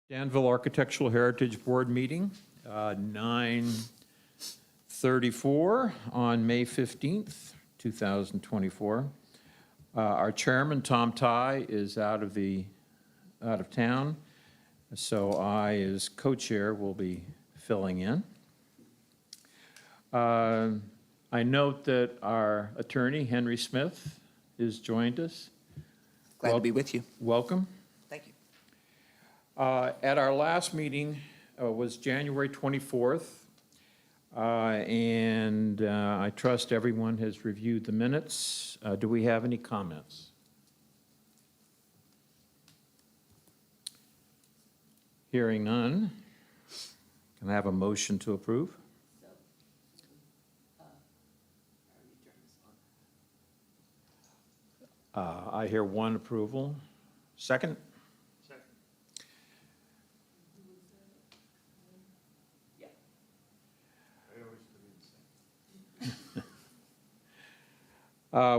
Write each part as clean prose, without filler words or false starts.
Danville Architectural Heritage Board meeting, 9:34 on May 15th, 2024. Our chairman, Tom Ty, is out of town, so I, as co-chair, will be filling in. I note that our attorney, Henry Smith, has joined us. Glad to be with you. Welcome. Thank you. At our last meeting was January 24th, and I trust everyone has reviewed the minutes. Do we have any comments? Hearing none, can I have a motion to approve? I hear one approval. Second?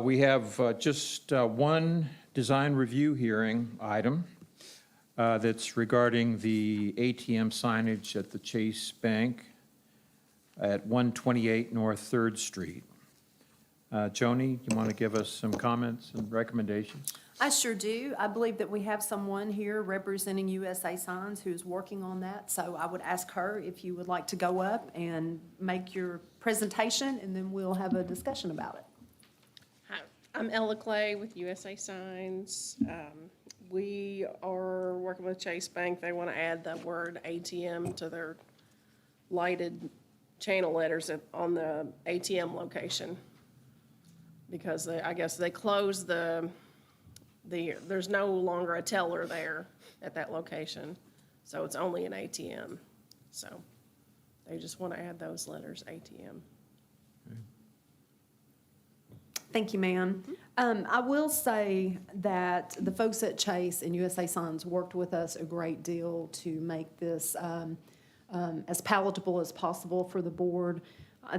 We have just one design review hearing item that's regarding the ATM signage at the Chase Bank at 128 North 3rd Street. Joni, you want to give us some comments and recommendations? I sure do. I believe that we have someone here representing USA Signs who's working on that. So I would ask her if you would like to go up and make your presentation, and then we'll have a discussion about it. Hi, I'm Ella Clay with USA Signs. We are working with Chase Bank. They want to add the word ATM to their lighted channel letters on the ATM location. Because I guess they closed there's no longer a teller there at that location. So it's only an ATM. So they just want to add those letters, ATM. Thank you, ma'am. I will say that the folks at Chase and USA Signs worked with us a great deal to make this as palatable as possible for the board.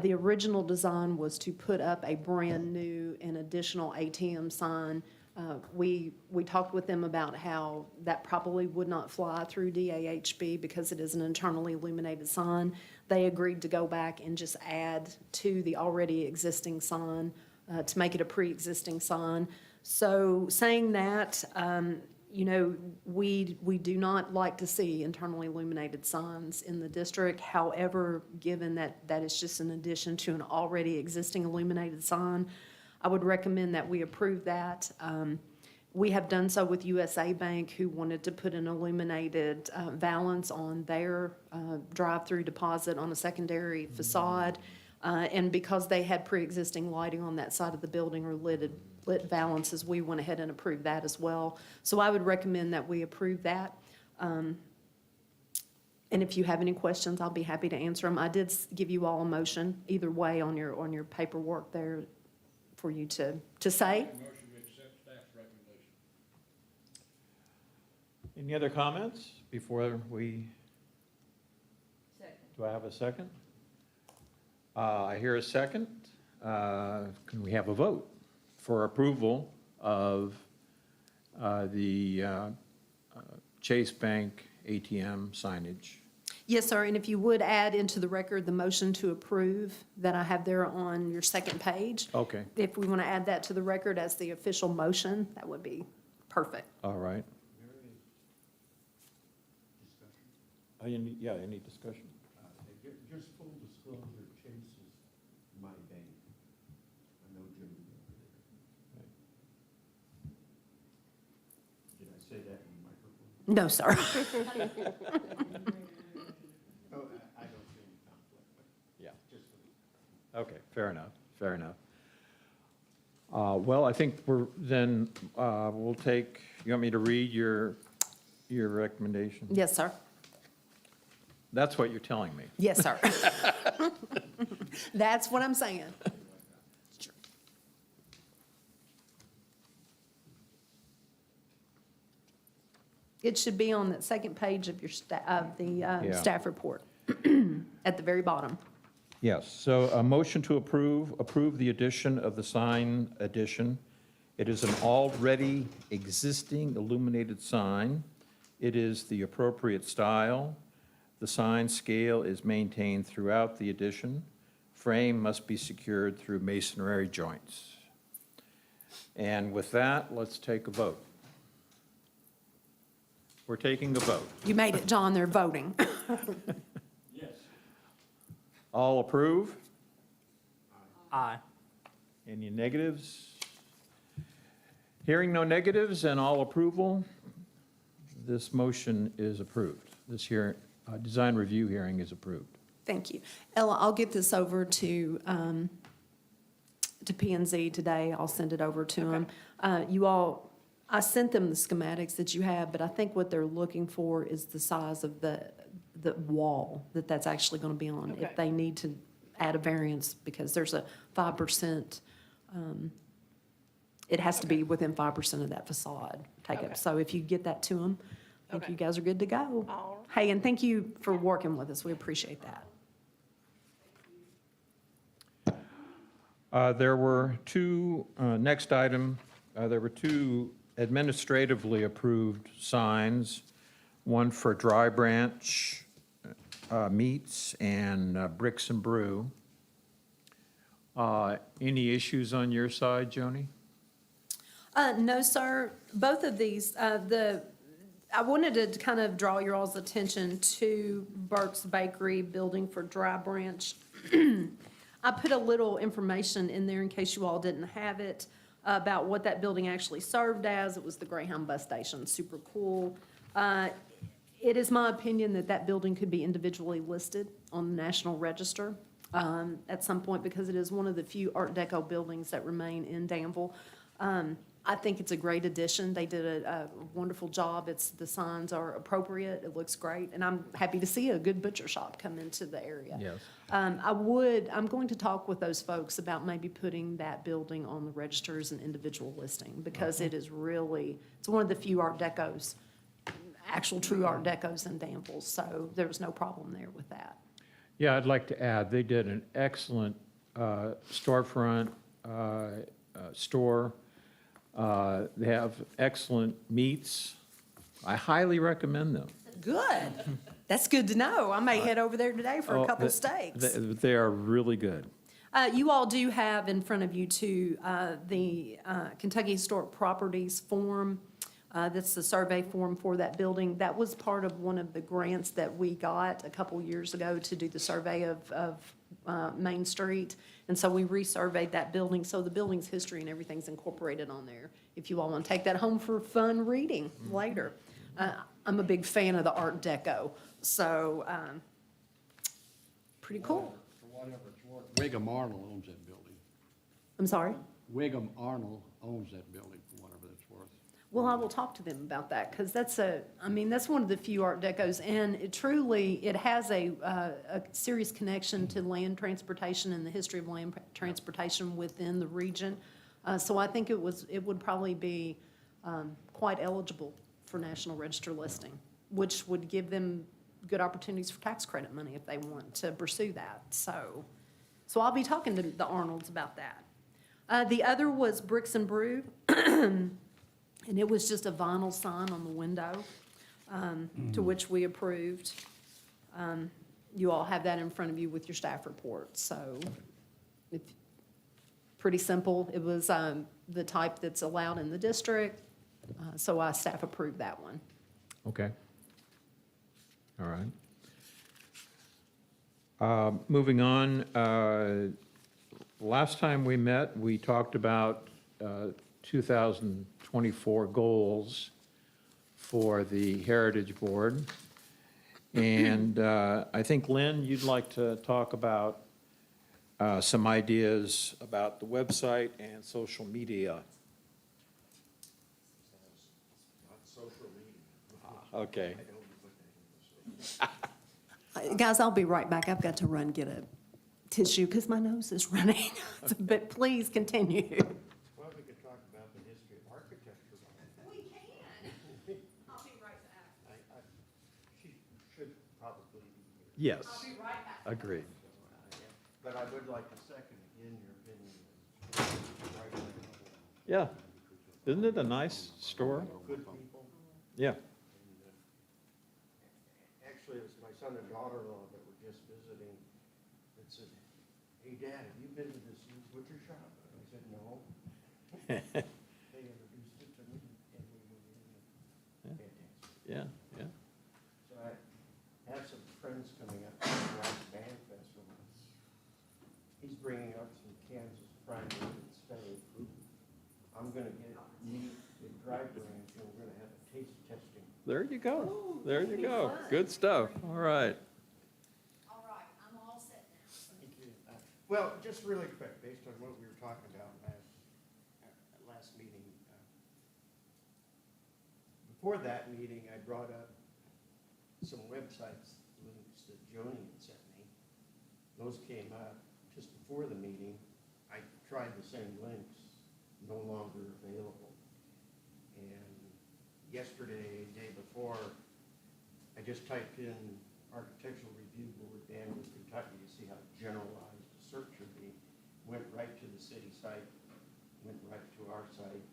The original design was to put up a brand-new and additional ATM sign. We talked with them about how that probably would not fly through DAHB because it is an internally illuminated sign. They agreed to go back and just add to the already existing sign to make it a pre-existing sign. So saying that, you know, we do not like to see internally illuminated signs in the district. However, given that that is just an addition to an already existing illuminated sign, I would recommend that we approve that. We have done so with USA Bank, who wanted to put an illuminated valance on their drive-through deposit on a secondary facade. And because they had pre-existing lighting on that side of the building or lit valances, we went ahead and approved that as well. So I would recommend that we approve that. And if you have any questions, I'll be happy to answer them. I did give you all a motion either way on your paperwork there for you to say. Motion to accept staff's recommendation. Any other comments before we? Second. Do I have a second? I hear a second. Can we have a vote for approval of the Chase Bank ATM signage? Yes, sir, and if you would add into the record the motion to approve that I have there on your second page. Okay, If we want to add that to the record as the official motion, that would be perfect. all right. Yeah, any discussion? Just full disclosure, Chase is my bank. I know Jim over there. Did I say that in the microphone? No, sir. Oh, I don't see any conflict, but Yeah. just. Okay, fair enough, fair enough. Well, I think we'll take, you want me to read your recommendation? Yes, sir. That's what you're telling me. Yes, sir. That's what I'm saying. It should be on the second page of your Yeah. staff report, at the very bottom. Yes, so a motion to approve the addition of the sign addition. It is an already existing illuminated sign It is the appropriate style. The sign scale is maintained throughout the addition. Frame must be secured through masonry joints. And with that, let's take a vote. We're taking a vote. You made it, John, they're voting. All approve? Aye. Any negatives? Hearing no negatives and all approval, this motion is approved. This design review hearing is approved. Thank you. Ella, I'll get this over to P and Z today. I'll send it over to them. I sent them the schematics that you have, but I think what they're looking for is the size of the wall that's actually going to be on. Okay. If they need to add a variance, because there's a 5%, it has to be within 5% of that facade take Okay. up. So if you get that to them, I think Okay. you guys are good to go. All Hey, and thank you for working with us. We appreciate that. There were two, next item, there were two administratively approved signs, one for Dry Branch Meats and Bricks and Brew. Any issues on your side, Joni? No, sir. Both of these, I wanted to kind of draw your all's attention to Burke's Bakery building for Dry Branch. I put a little information in there in case you all didn't have it about what that building actually served as. It was the Greyhound bus station, super cool. It is my opinion that that building could be individually listed on the National Register at some point, because it is one of the few Art Deco buildings that remain in Danville. I think it's a great addition. They did a wonderful job. The signs are appropriate. It looks great. And I'm happy to see a good butcher shop come into the area. Yes. I'm going to talk with those folks about maybe putting that building on the register as an individual listing, because it is really, it's one of the few Art Decos, actual true Art Decos in Danville. So there's no problem there with that. Yeah, I'd like to add, they did an excellent storefront store. They have excellent meats. I highly recommend them. Good. That's good to know. I may head over there today for a couple Oh, steaks. They are really good. You all do have in front of you too, the Kentucky Historic Properties form. That's the survey form for that building. That was part of one of the grants that we got a couple years ago to do the survey of Main Street. And so we resurveyed that building, so the building's history and everything's incorporated on there. If you all want to take that home for fun reading later. I'm a big fan of the Art Deco, so pretty cool. For whatever it's worth, Wiggum Arnold owns that building. I'm sorry? Wiggum Arnold owns that building, for whatever that's worth. Well, I will talk to them about that, because that's one of the few Art Decos, and it has a serious connection to land transportation and the history of land transportation within the region. So I think it would probably be quite eligible for National Register listing, which would give them good opportunities for tax credit money if they want to pursue that. So I'll be talking to the Arnolds about that. The other was Bricks and Brew. And it was just a vinyl sign on the window, to which we approved. You all have that in front of you with your staff report, so pretty simple. It was the type that's allowed in the district, so our staff approved that one. Okay. All right. Moving on, last time we met, we talked about 2024 goals for the Heritage Board. And I think, Lynn, you'd like to talk about some ideas about the website and social media. Okay. Guys, I'll be right back. I've got to run get a tissue because my nose is running. But please continue. Well, we could talk about the history of architecture. We can. I'll be right back. She should probably be here. Yes, I'll be right back. agreed. But I would like to second again your opinion. Yeah. Isn't it a nice store? Good people. Yeah. son and daughter-in-law that were just visiting that said, "Hey, Dad, have you been to this new butcher shop?" And I said, "No." They introduced it to me, and we went in, and fantastic. Yeah, yeah. So I have some friends coming up to the Rock Band Festival. He's bringing up some Kansas prime rib and stone. I'm gonna get meat at Dry Branch, and we're gonna have a taste testing. There you go. Ooh, There that'd you be go. fun. Good stuff. All right. All right, I'm all set now. Thank you. Well, just really quick, based on what we were talking about last meeting. Before that meeting, I brought up some websites, links that Joni had sent me. Those came up just before the meeting. I tried the same links, no longer available. And yesterday, day before, I just typed in Architectural Review Board, Danville, Kentucky, to see how generalized the search would be. Went right to the city site, went right to our site,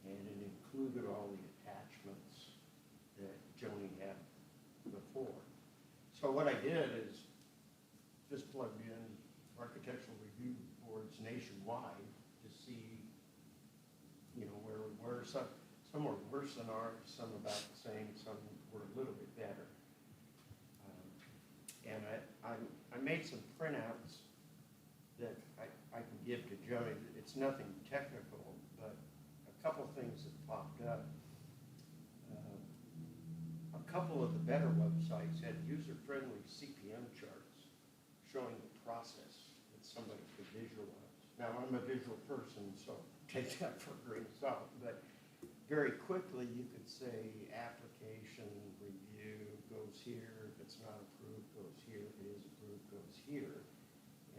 and it included all the attachments that Joni had before. So what I did is just plugged in Architectural Review Boards nationwide to see, where some were worse than ours, some about the same, some were a little bit better. And I made some printouts that I can give to Joni. It's nothing technical, but a couple things that popped up. A couple of the better websites had user-friendly CPM charts showing the process that somebody could visualize. Now, I'm a visual person, so take that for a grain of salt, but very quickly you could say application review goes here, if it's not approved, goes here, if it is approved, goes here.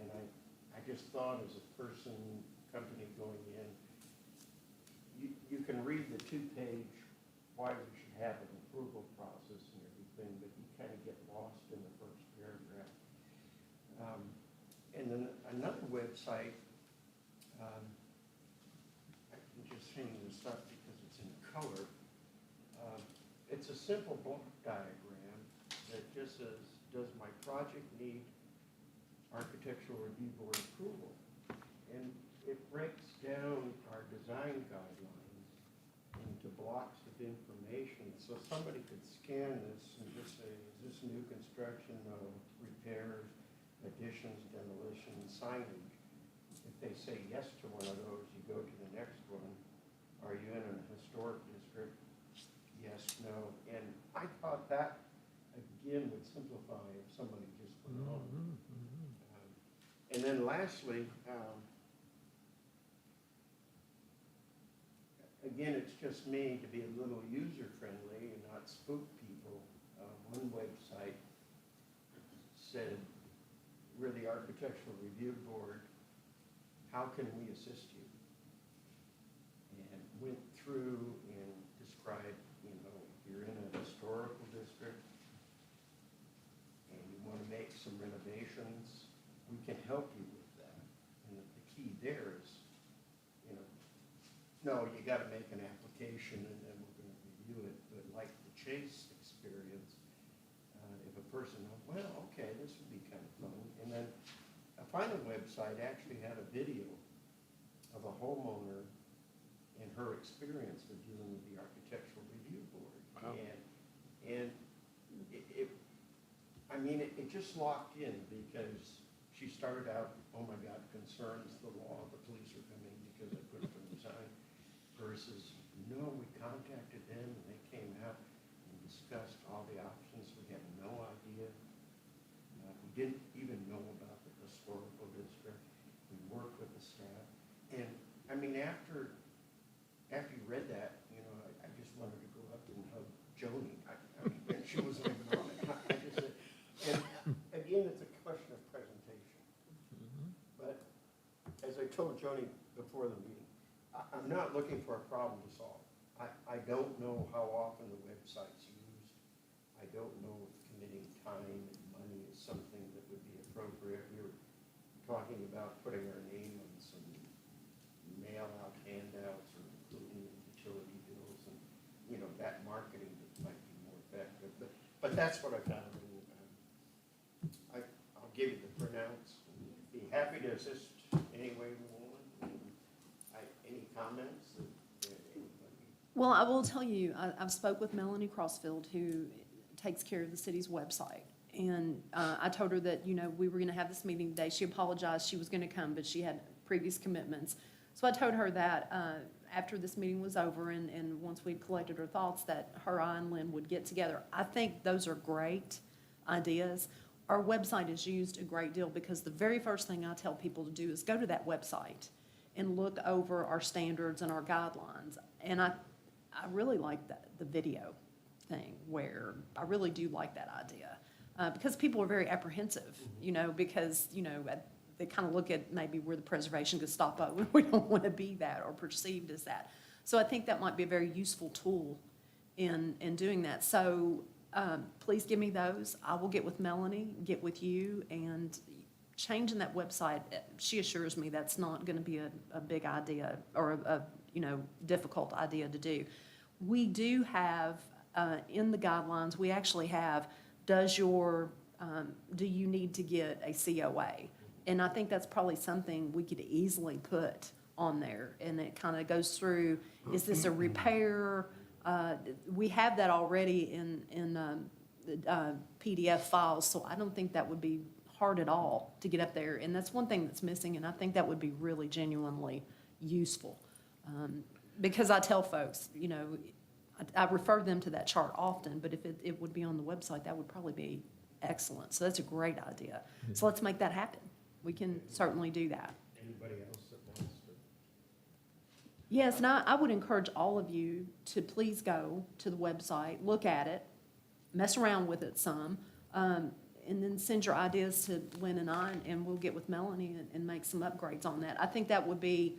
And I just thought as a person, company going in, you can read the two-page why we should have an approval process and everything, but you kind of get lost in the first paragraph. And then another website, I can just hang this up because it's in color. It's a simple block diagram that just says, does my project need Architectural Review Board approval? And it breaks down our design guidelines into blocks of information. So somebody could scan this and just say, is this new construction, repairs, additions, demolition, signage? If they say yes to one of those, you go to the next one. Are you in a historic district? Yes, no. And I thought that, again, would simplify if somebody just went on. And then lastly, again, it's just me to be a little user-friendly and not spook people. One website said, we're the Architectural Review Board, how can we assist you? And went through and described, if you're in a historical district and you want to make some renovations, we can help you with that. And the key there is, no, you got to make an application and then we're going to review it. But like the Chase experience, if a person, well, okay, this would be kind of fun. And then a final website actually had a video of a homeowner and her experience of dealing with the Architectural Review Board. Wow. And it just locked in because she started out, oh my God, concerns the law, the police are coming because I put up a new sign, versus, no, we contacted them and they came out and discussed all the options. We had no idea. We didn't even know about the historical district. We worked with the staff. And after you read that, I just wanted to go up and hug Joni. And she was like, "Mom," I just said, and again, it's a question of presentation. But as I told Joni before the meeting, I'm not looking for a problem to solve. I don't know how often the website's used. I don't know if committing time and money is something that would be appropriate. We were talking about putting our name on some mail-out handouts or including utility bills and, that marketing that might be more effective. But that's what I found. And I'll give you the printouts. Be happy to assist any way you want. Any comments that anybody? Well, I will tell you, I've spoke with Melanie Crossfield, who takes care of the city's website. And I told her that, we were gonna have this meeting today. She apologized, she was gonna come, but she had previous commitments. So I told her that after this meeting was over and once we'd collected her thoughts, that her, I, and Lynn would get together. I think those are great ideas. Our website is used a great deal because the very first thing I tell people to do is go to that website and look over our standards and our guidelines. And I really like the video thing, where I really do like that idea. Because people are very apprehensive, because, they kind of look at maybe we're the preservation Gestapo, and we don't want to be that or perceived as that. So I think that might be a very useful tool in doing that. So please give me those. I will get with Melanie, get with you, and changing that website, she assures me that's not going to be a big idea or a difficult idea to do. We do have, in the guidelines, we actually have, do you need to get a COA? And I think that's probably something we could easily put on there. And it kind of goes through, is this a repair? We have that already in the PDF files, so I don't think that would be hard at all to get up there. And that's one thing that's missing, and I think that would be really genuinely useful. Because I tell folks, I refer them to that chart often, but if it would be on the website, that would probably be excellent. So that's a great idea. So let's make that happen. We can certainly do that. Anybody else that wants to? Yes, and I would encourage all of you to please go to the website, look at it, mess around with it some, and then send your ideas to Lynn and I, and we'll get with Melanie and make some upgrades on that. I think that would be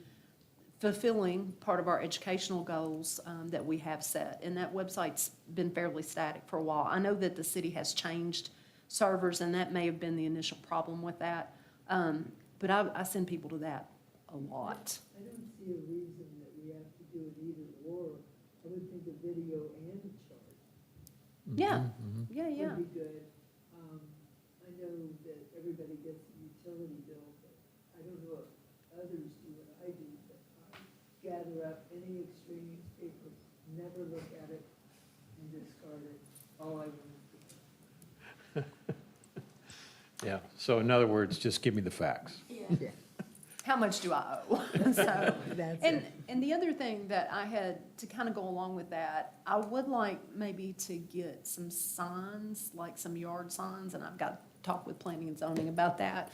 fulfilling part of our educational goals that we have set. And that website's been fairly static for a while. I know that the city has changed servers, and that may have been the initial problem with that. But I send people to that a lot. I don't see a reason that we have to do it either or. I would think a video and a chart Yeah, yeah. would be good. I know that everybody gets a utility bill, but I don't know if others do what I do, but I gather up any extraneous paper, never look at it, and discard it. All I want is Yeah, so in other words, just give me the facts. How much do I owe? So, That's and the other thing that I had to kind of go along with that, I would like maybe to get some signs, like some yard signs, and I've got to talk with planning and zoning about that.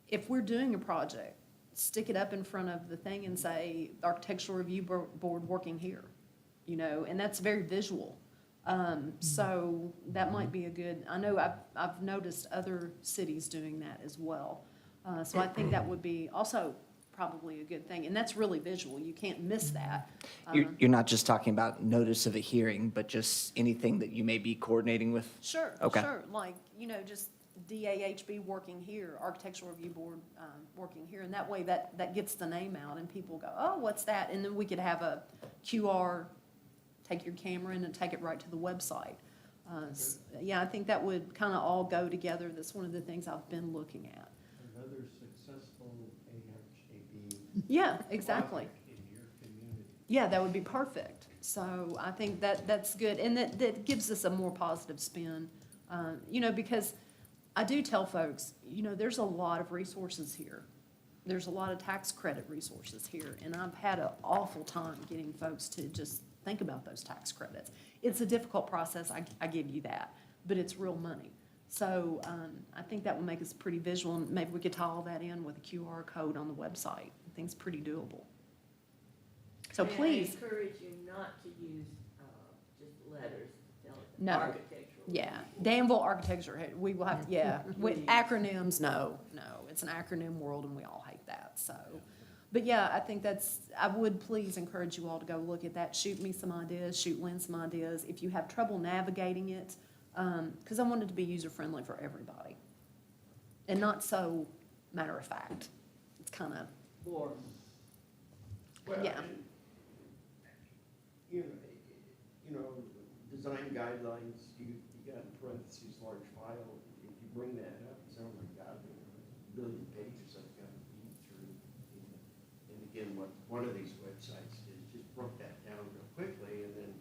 If we're doing a project, stick it up in front of the thing and say, Architectural Review Board working here, and that's very visual. So that might be a good, I know I've noticed other cities doing that as well. So I think that would be also probably a good thing, and that's really visual, you can't miss that. You're not just talking about notice of a hearing, but just anything that you may be coordinating with? Sure, Okay. sure, like, just DAHB working here, Architectural Review Board working here, and that way that gets the name out, and people go, oh, what's that? And then we could have a QR, take your camera in and take it right to the website. Yeah, I think that would kind of all go together. That's one of the things I've been looking at. Another successful AHAB. Yeah, exactly. project in your community. Yeah, that would be perfect. So I think that's good, and that gives us a more positive spin, because I do tell folks, there's a lot of resources here. There's a lot of tax credit resources here, and I've had an awful time getting folks to just think about those tax credits. It's a difficult process, I give you that, but it's real money. So I think that would make us pretty visual, and maybe we could tie all that in with a QR code on the website. I think it's pretty doable. So please, I encourage you not to use just letters, tell it No. architectural. yeah, Danville Architecture, we will have, yeah, with acronyms, no, it's an acronym world, and we all hate that, so. But yeah, I think I would please encourage you all to go look at that, shoot me some ideas, shoot Lynn some ideas, if you have trouble navigating it, because I want it to be user-friendly for everybody. And not so matter of fact, it's kind of, Or Well, Yeah. and, you know, design guidelines, you got to parentheses, large file, if you bring that up, it's, oh my God, there are a billion pages I've got to read through. And again, what one of these websites did, just broke that down real quickly, and then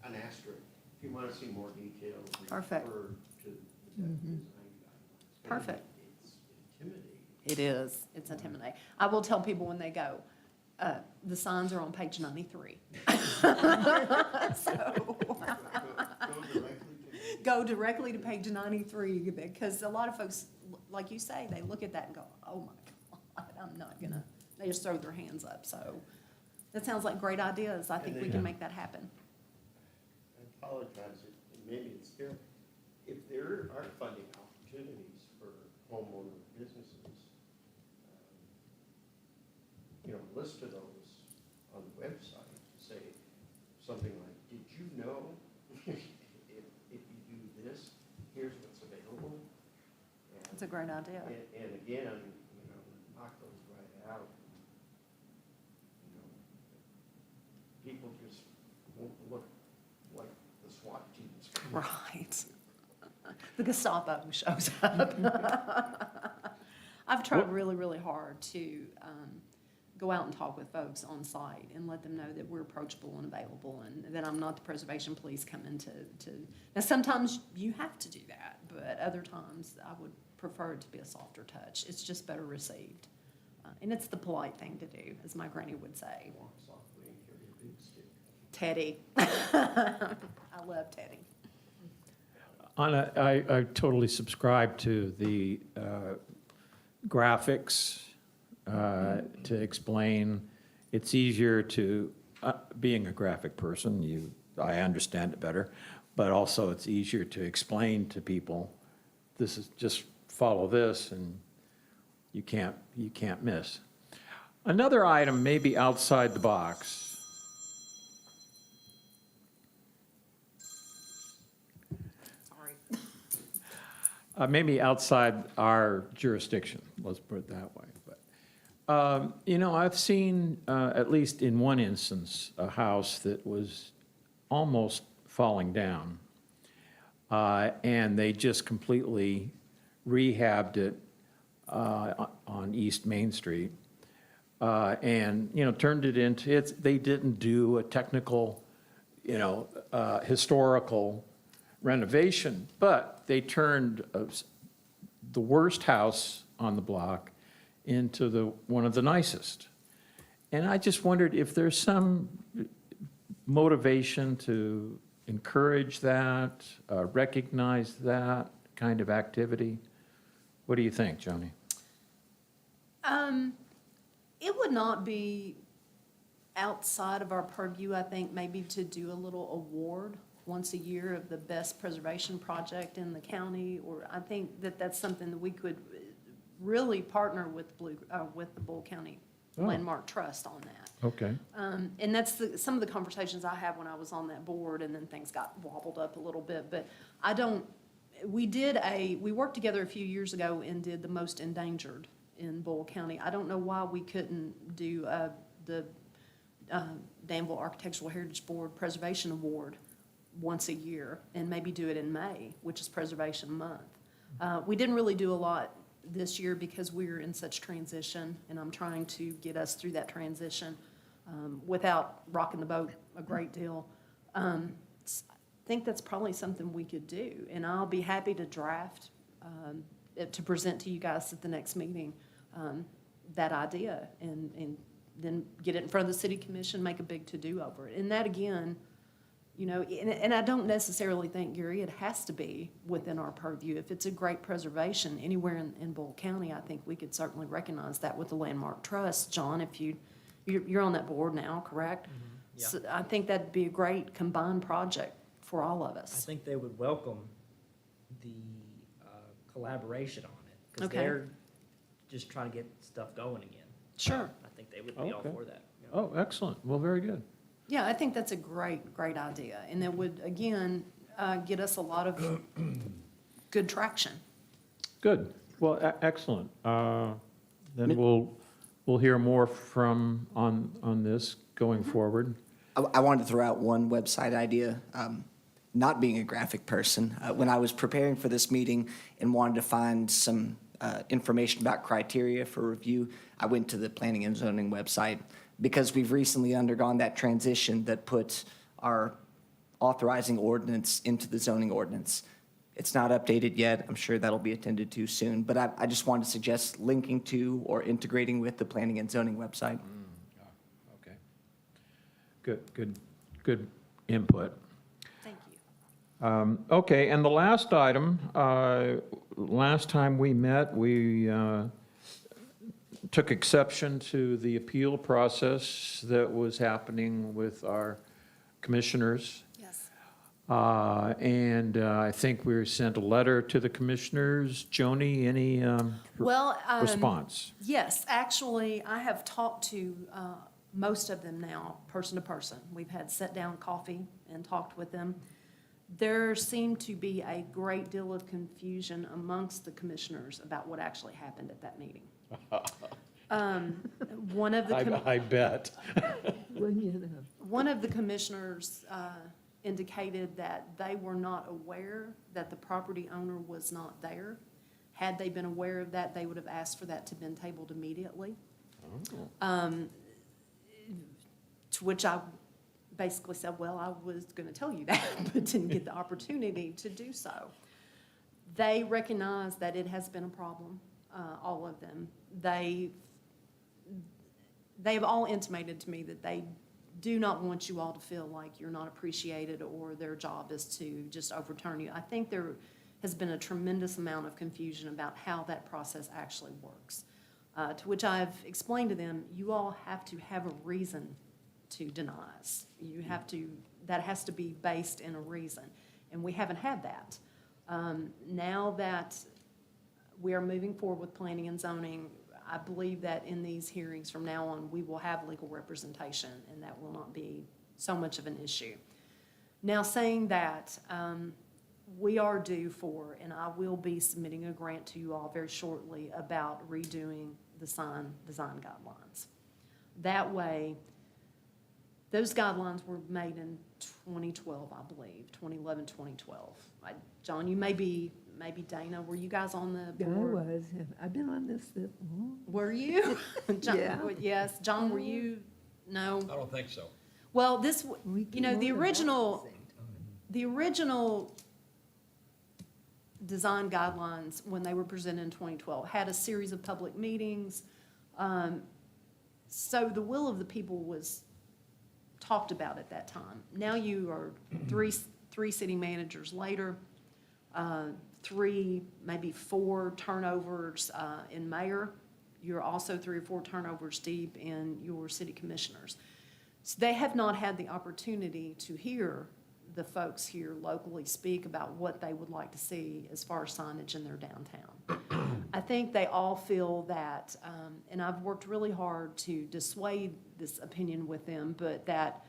an asterisk. If you want to see more details, Perfect. refer to the design guidelines. And Perfect. It's intimidating. It is. It's intimidating. I will tell people when they go, the signs are on page 93. So, go directly to page 93, because a lot of folks, like you say, they look at that and go, oh my God, I'm not gonna, they just throw their hands up. So that sounds like great ideas. I think we can make that happen. I apologize, maybe it's there. If there are funding opportunities for homeowner businesses, list of those on the website, say something like, did you know if you do this, here's what's available? That's a great idea. And again, knock those right out. People just won't look like the SWAT teams. Right. The Gestapo shows up. I've tried really, really hard to go out and talk with folks on site and let them know that we're approachable and available, and that I'm not the preservation police coming to. Now, sometimes you have to do that, but other times I would prefer it to be a softer touch. It's just better received. And it's the polite thing to do, as my granny would say. Walk softly and carry a big stick. Teddy. I love Teddy. Anna, I totally subscribe to the graphics to explain. It's easier to, being a graphic person, I understand it better, but also it's easier to explain to people, this is, just follow this and you can't miss. Another item maybe outside the box. Maybe outside our jurisdiction, let's put it that way. But I've seen, at least in one instance, a house that was almost falling down. And they just completely rehabbed it on East Main Street. And turned it into, they didn't do a technical, historical renovation, but they turned the worst house on the block into one of the nicest. And I just wondered if there's some motivation to encourage that, recognize that kind of activity. What do you think, Joni? It would not be outside of our purview, I think, maybe to do a little award once a year of the best preservation project in the county, or I think that that's something that we could really partner with with the Bull County Landmark Trust on that. Okay. And that's some of the conversations I had when I was on that board, and then things got wobbled up a little bit, but we worked together a few years ago and did the most endangered in Bull County. I don't know why we couldn't do the Danville Architectural Heritage Board Preservation Award once a year, and maybe do it in May, which is Preservation Month. We didn't really do a lot this year because we're in such transition, and I'm trying to get us through that transition without rocking the boat a great deal. I think that's probably something we could do, and I'll be happy to draft to present to you guys at the next meeting that idea, and then get it in front of the city commission, make a big to-do over it. And that, again, and I don't necessarily think, Gary, it has to be within our purview. If it's a great preservation anywhere in Bull County, I think we could certainly recognize that with the Landmark Trust. John, if you're on that board now, correct? Yeah. So I think that'd be a great combined project for all of I us. think they would welcome the collaboration on it, because Okay. they're just trying to get stuff going again. Sure. I think they would be all Okay. for that. Oh, excellent. Well, very good. Yeah, I think that's a great, great idea. And that would, again, get us a lot of good traction. Good. Well, excellent. Then we'll hear more on this going forward. I wanted to throw out one website idea. not being a graphic person. When I was preparing for this meeting and wanted to find some information about criteria for review, I went to the Planning and Zoning website because we've recently undergone that transition that puts our authorizing ordinance into the zoning ordinance. It's not updated yet. I'm sure that'll be attended to soon, but I just wanted to suggest linking to or integrating with the Planning and Zoning website. Okay. Good input. Thank you. Okay, and the last item, last time we met, we took exception to the appeal process that was happening with our commissioners. Yes. And I think we sent a letter to the commissioners. Joni, any Well, response? yes, actually, I have talked to most of them now, person to person. We've had sit-down coffee and talked with them. There seemed to be a great deal of confusion amongst the commissioners about what actually happened at that meeting. One of the I bet. Well, you know, One of the commissioners indicated that they were not aware that the property owner was not there. Had they been aware of that, they would have asked for that to have been tabled immediately. To which I basically said, well, I was going to tell you that, but didn't get the opportunity to do so. They recognize that it has been a problem, all of them. They've all intimated to me that they do not want you all to feel like you're not appreciated or their job is to just overturn you. I think there has been a tremendous amount of confusion about how that process actually works. To which I've explained to them, you all have to have a reason to deny us. You have to, that has to be based in a reason, and we haven't had that. Now that we are moving forward with planning and zoning, I believe that in these hearings from now on, we will have legal representation, and that will not be so much of an issue. Now, saying that, we are due for, and I will be submitting a grant to you all very shortly about redoing the sign design guidelines. That way, those guidelines were made in 2012, I believe, 2011, 2012. John, you maybe Dana, were you guys on the I board? was, I've been on this, Were you? John, Yeah. Yes. John, were you? No? I don't think so. Well, this, we you know, came the on about original, the same time. the original design guidelines, when they were presented in 2012, had a series of public meetings. So the will of the people was talked about at that time. Now you are three city managers later, 3, maybe 4 turnovers in mayor. You're also 3 or 4 turnovers deep in your city commissioners. So they have not had the opportunity to hear the folks here locally speak about what they would like to see as far as signage in their downtown. I think they all feel that, and I've worked really hard to dissuade this opinion with them, but that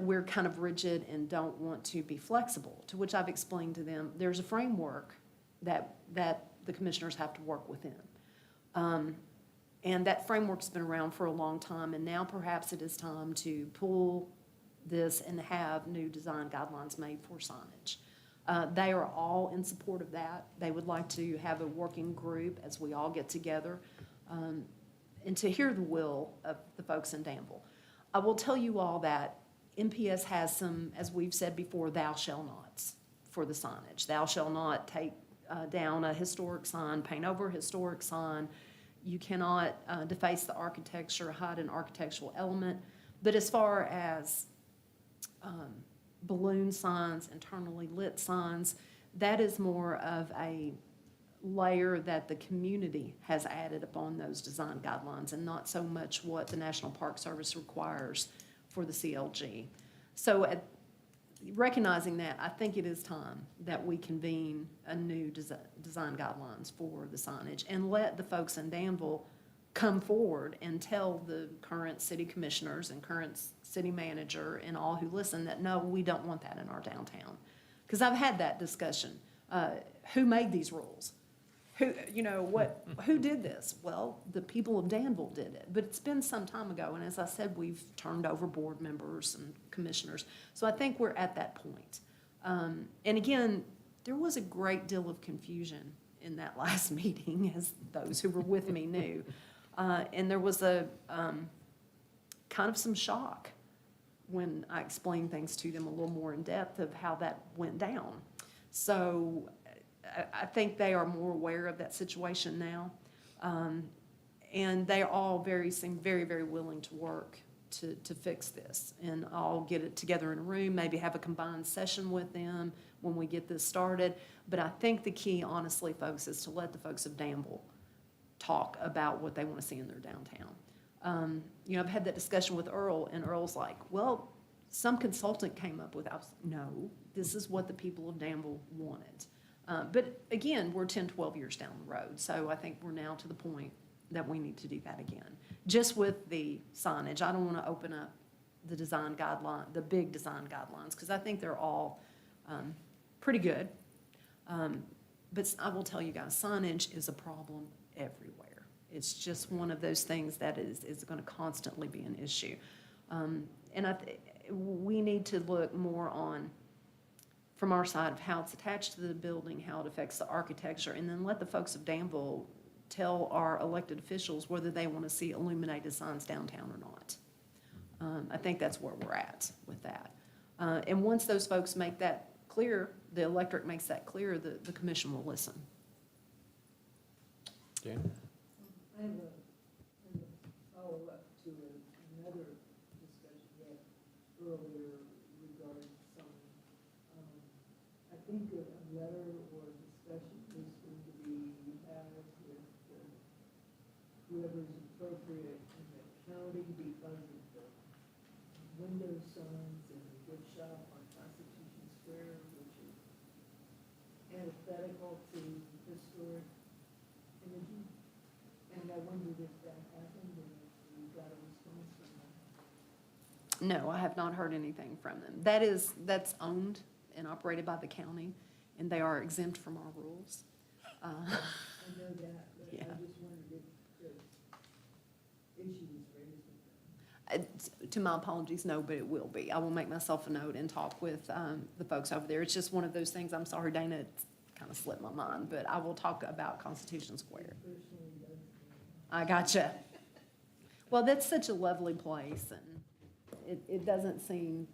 we're kind of rigid and don't want to be flexible, to which I've explained to them, there's a framework that the commissioners have to work within. And that framework's been around for a long time, and now perhaps it is time to pull this and have new design guidelines made for signage. They are all in support of that. They would like to have a working group as we all get together and to hear the will of the folks in Danville. I will tell you all that MPS has some, as we've said before, thou shall nots for the signage. Thou shall not take down a historic sign, paint over a historic sign. You cannot deface the architecture, hide an architectural element. But as far as balloon signs, internally lit signs, that is more of a layer that the community has added upon those design guidelines and not so much what the National Park Service requires for the CLG. So recognizing that, I think it is time that we convene a new design guidelines for the signage and let the folks in Danville come forward and tell the current city commissioners and current city manager and all who listen that, no, we don't want that in our downtown. Because I've had that discussion. Who made these rules? Who did this? Well, the people of Danville did it, but it's been some time ago, and as I said, we've turned over board members and commissioners. So I think we're at that point. And again, there was a great deal of confusion in that last meeting, as those who were with me knew. And there was a kind of some shock when I explained things to them a little more in depth of how that went down. So I think they are more aware of that situation now. And they all seem very, very willing to work to fix this. And I'll get it together in a room, maybe have a combined session with them when we get this started. But I think the key, honestly, folks, is to let the folks of Danville talk about what they want to see in their downtown. You know, I've had that discussion with Earl, and Earl's like, well, some consultant came up with, no, this is what the people of Danville wanted. But again, we're 10, 12 years down the road, so I think we're now to the point that we need to do that again. Just with the signage, I don't want to open up the design guideline, the big design guidelines, because I think they're all pretty good. But I will tell you guys, signage is a problem everywhere. It's just one of those things that is going to constantly be an issue. And we need to look more on, from our side, of how it's attached to the building, how it affects the architecture, and then let the folks of Danville tell our elected officials whether they want to see illuminated signs downtown or not. I think that's where we're at with that. And once those folks make that clear, the electorate makes that clear, the commission will listen. Dan? I have a follow-up to another discussion we had earlier regarding sign. I think a letter or discussion is going to be had with whoever's appropriate in the county because of the window signs in the gift shop on Constitution Square, which is antithetical to historic imaging. And I wondered if that happened and if you got a response from them. No, I have not heard anything from them. That's owned and operated by the county, and they are exempt from our rules. I know that, but Yeah. I just wondered if the issue was raised with them. To my apologies, no, but it will be. I will make myself a note and talk with the folks over there. It's just one of those things, I'm sorry, Dana, it's kind of slipped my mind, but I will talk about Constitution Square. Personally, that's. I gotcha. Well, that's such a lovely place, and it doesn't seem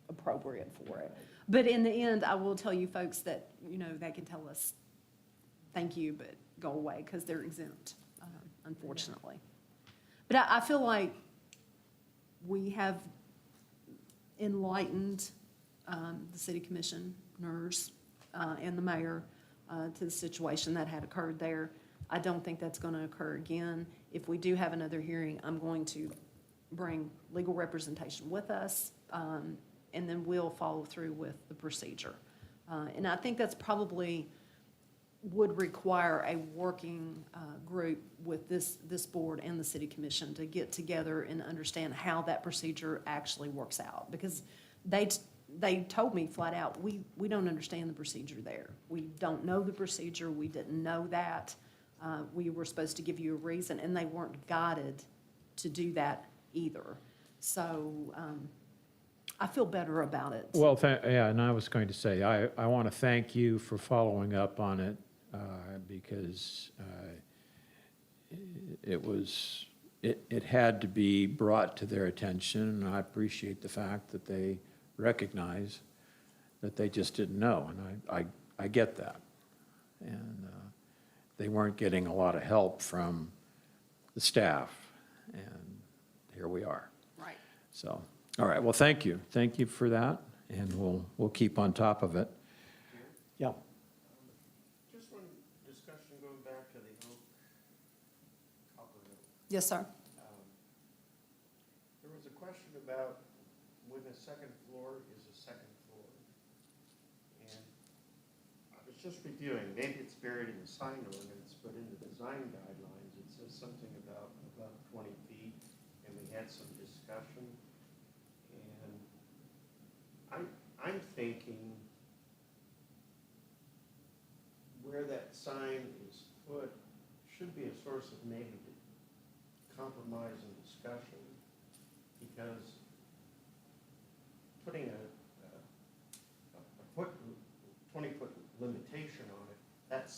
appropriate for it. But in the end, I will tell you folks that, you know, they can tell us, thank you, but go away, because they're exempt, unfortunately. But I feel like we have enlightened the city commissioners and the mayor to the situation that had occurred there. I don't think that's going to occur again. If we do have another hearing, I'm going to bring legal representation with us, and then we'll follow through with the procedure. And I think that's probably would require a working group with this board and the city commission to get together and understand how that procedure actually works out. Because they told me flat out, we don't understand the procedure there. We don't know the procedure. We didn't know that. We were supposed to give you a reason, and they weren't guided to do that either. So I feel better about it. Well, yeah, and I was going to say, I want to thank you for following up on it, because it had to be brought to their attention, and I appreciate the fact that they recognize that they just didn't know, and I get that. And they weren't getting a lot of help from the staff, and here we are. Right. So, all right, well, thank you. Thank you for that, and we'll keep on top of it. Yeah. Just one discussion going back to the oak copper mill. Yes, sir. There was a question about when a second floor is a second floor. And I was just reviewing, maybe it's buried in the sign ordinance, but in the design guidelines, it says something about 20 feet, and we had some discussion. And I'm thinking where that sign is put should be a source of maybe compromise and discussion, because putting a foot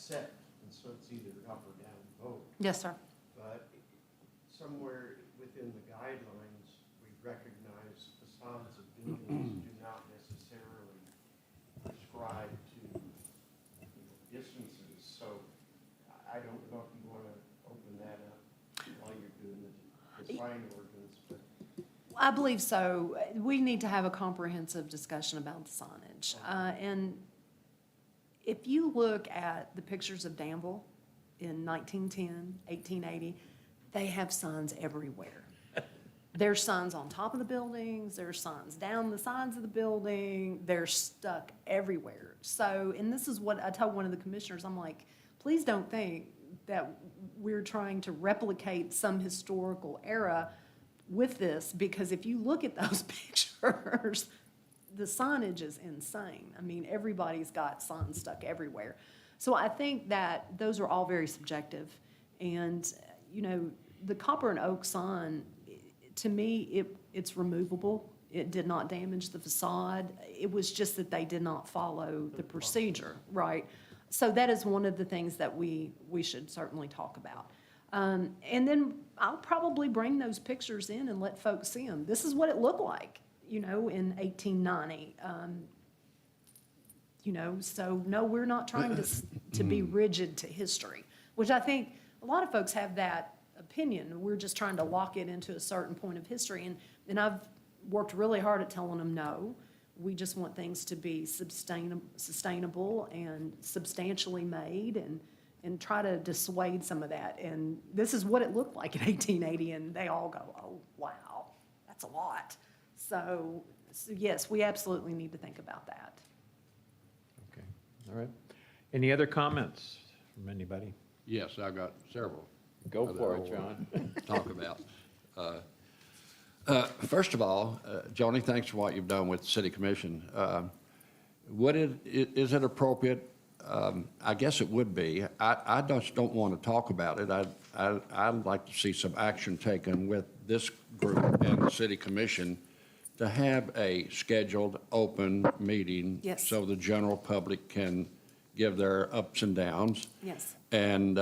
set, and so it's either up or down vote. Yes, sir. But somewhere within the guidelines, we recognize facades of buildings do not necessarily prescribe to, distances. So I don't know if you want to open that up while you're doing the sign ordinance, but. I believe so. We need to have a comprehensive discussion about the signage. And if you look at the pictures of Danville in 1910, 1880, they have signs everywhere. There's signs on top of the buildings, there's signs down the sides of the building, they're stuck everywhere. So, and this is what I told one of the commissioners, I'm like, please don't think that we're trying to replicate some historical era with this, because if you look at those pictures, the signage is insane. I mean, everybody's got signs stuck everywhere. So I think that those are all very subjective. And, the copper and oak sign, to me, it's removable. It did not damage the facade. It was just that they did not follow the procedure, right? So that is one of the things that we should certainly talk about. And then I'll probably bring those pictures in and let folks see them. This is what it looked like, in 1890. So no, we're not trying to be rigid to history, which I think a lot of folks have that opinion. We're just trying to lock it into a certain point of history. And I've worked really hard at telling them, no, we just want things to be sustainable and substantially made, and try to dissuade some of that. And this is what it looked like in 1880, and they all go, oh, wow, that's a lot. So yes, we absolutely need to think about that. Okay, all right. Any other comments from anybody? Yes, I've got several. Go that for I it, wanna John. Talk about. First of all, Joni, thanks for what you've done with the city commission. Is it appropriate? I guess it would be. I just don't want to talk about it. I'd like to see some action taken with this group and the city commission to have a scheduled open meeting. Yes. So the general public can give their ups and downs. Yes. And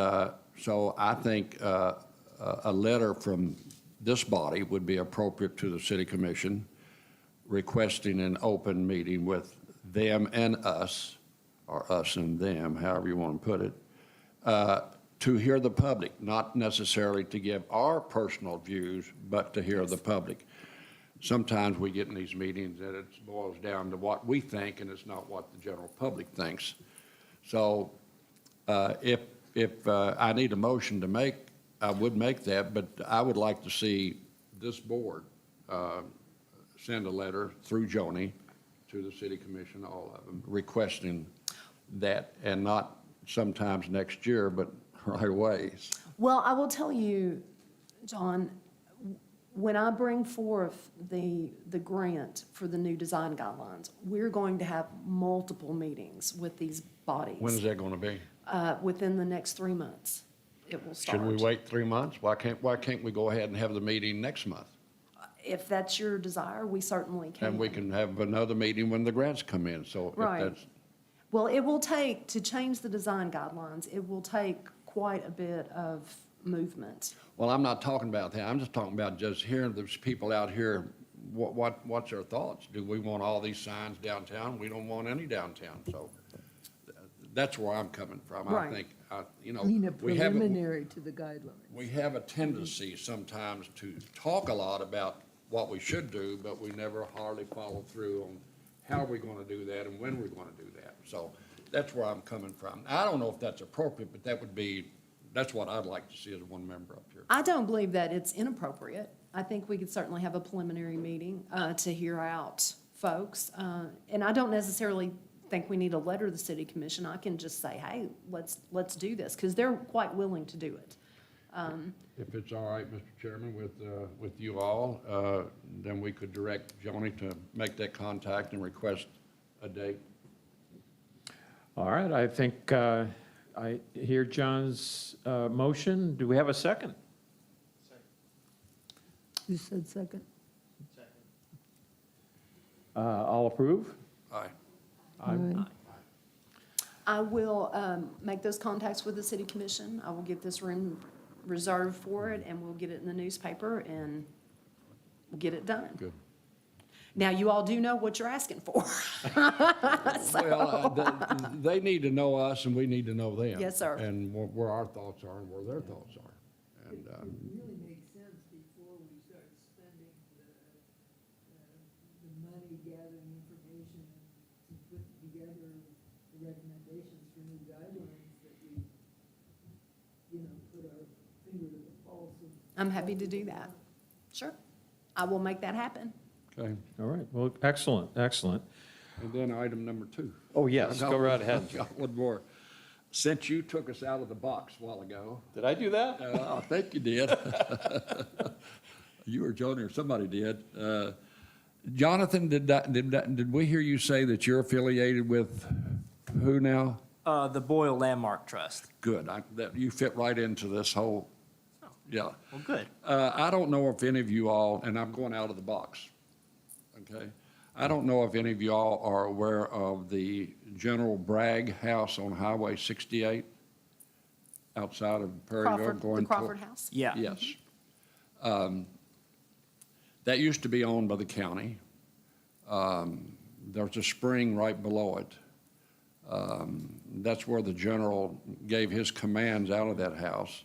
so I think a letter from this body would be appropriate to the city commission, requesting an open meeting with them and us, or us and them, however you want to put it, to hear the public, not necessarily to give our personal views, but to hear the public. Sometimes we get in these meetings that it boils down to what we think, and it's not what the general public thinks. So if I need a motion to make, I would make that, but I would like to see this board send a letter through Joni to the city commission, all of them, requesting that, and not sometimes next year, but right away. Well, I will tell you, John, when I bring forth the grant for the new design guidelines, we're going to have multiple meetings with these bodies. When is that going to be? Within the next 3 months, it will start. Should we wait 3 months? Why can't we go ahead and have the meeting next month? If that's your desire, we certainly can. And we can have another meeting when the grants come in, so if Right. that's, Well, it will take, to change the design guidelines, it will take quite a bit of movement. well, I'm not talking about that. I'm just talking about just hearing those people out here, what's their thoughts? Do we want all these signs downtown? We don't want any downtown, so that's where I'm coming from. I Right. think, I mean, a we have, preliminary to the guidelines. we have a tendency sometimes to talk a lot about what we should do, but we never hardly follow through on how we're going to do that and when we're going to do that. So that's where I'm coming from. I don't know if that's appropriate, but that's what I'd like to see as one member up here. I don't believe that it's inappropriate. I think we could certainly have a preliminary meeting to hear out folks. And I don't necessarily think we need a letter to the city commission. I can just say, hey, let's do this, because they're quite willing to do it. If it's all right, Mr. Chairman, with you all, then we could direct Joni to make that contact and request a date. All right, I think I hear John's motion. Do we have a second? You said second? All approve? Aye. Aye. I will make those contacts with the city commission. I will get this room reserved for it, and we'll get it in the newspaper, and we'll get it done. Good. Now, you all do know what you're asking for. Well, they need to know us and we need to know them. Yes, sir. And where our thoughts are and where their thoughts are. And, It really makes sense before we start spending the money gathering information to put together the recommendations for new guidelines that we, put our finger to the pulse of. I'm happy to do that. Sure. I will make that happen. okay. All right, well, excellent, excellent. And then item number 2. Oh, yes, I got go right one- ahead. I got one more. Since you took us out of the box a while ago, Did I do that? I think you did. You or Joni or somebody did. Jonathan, did we hear you say that you're affiliated with who now? The Boyle Landmark Trust. Good, that you fit right into this whole, yeah. Well, good. I don't know if any of you all, and I'm going out of the box, okay? I don't know if any of you all are aware of the General Bragg House on Highway 68 outside of Perryville Crawford, going the toward. Crawford House. Yeah. Yes. That used to be owned by the county. There's a spring right below it. That's where the general gave his commands out of that house.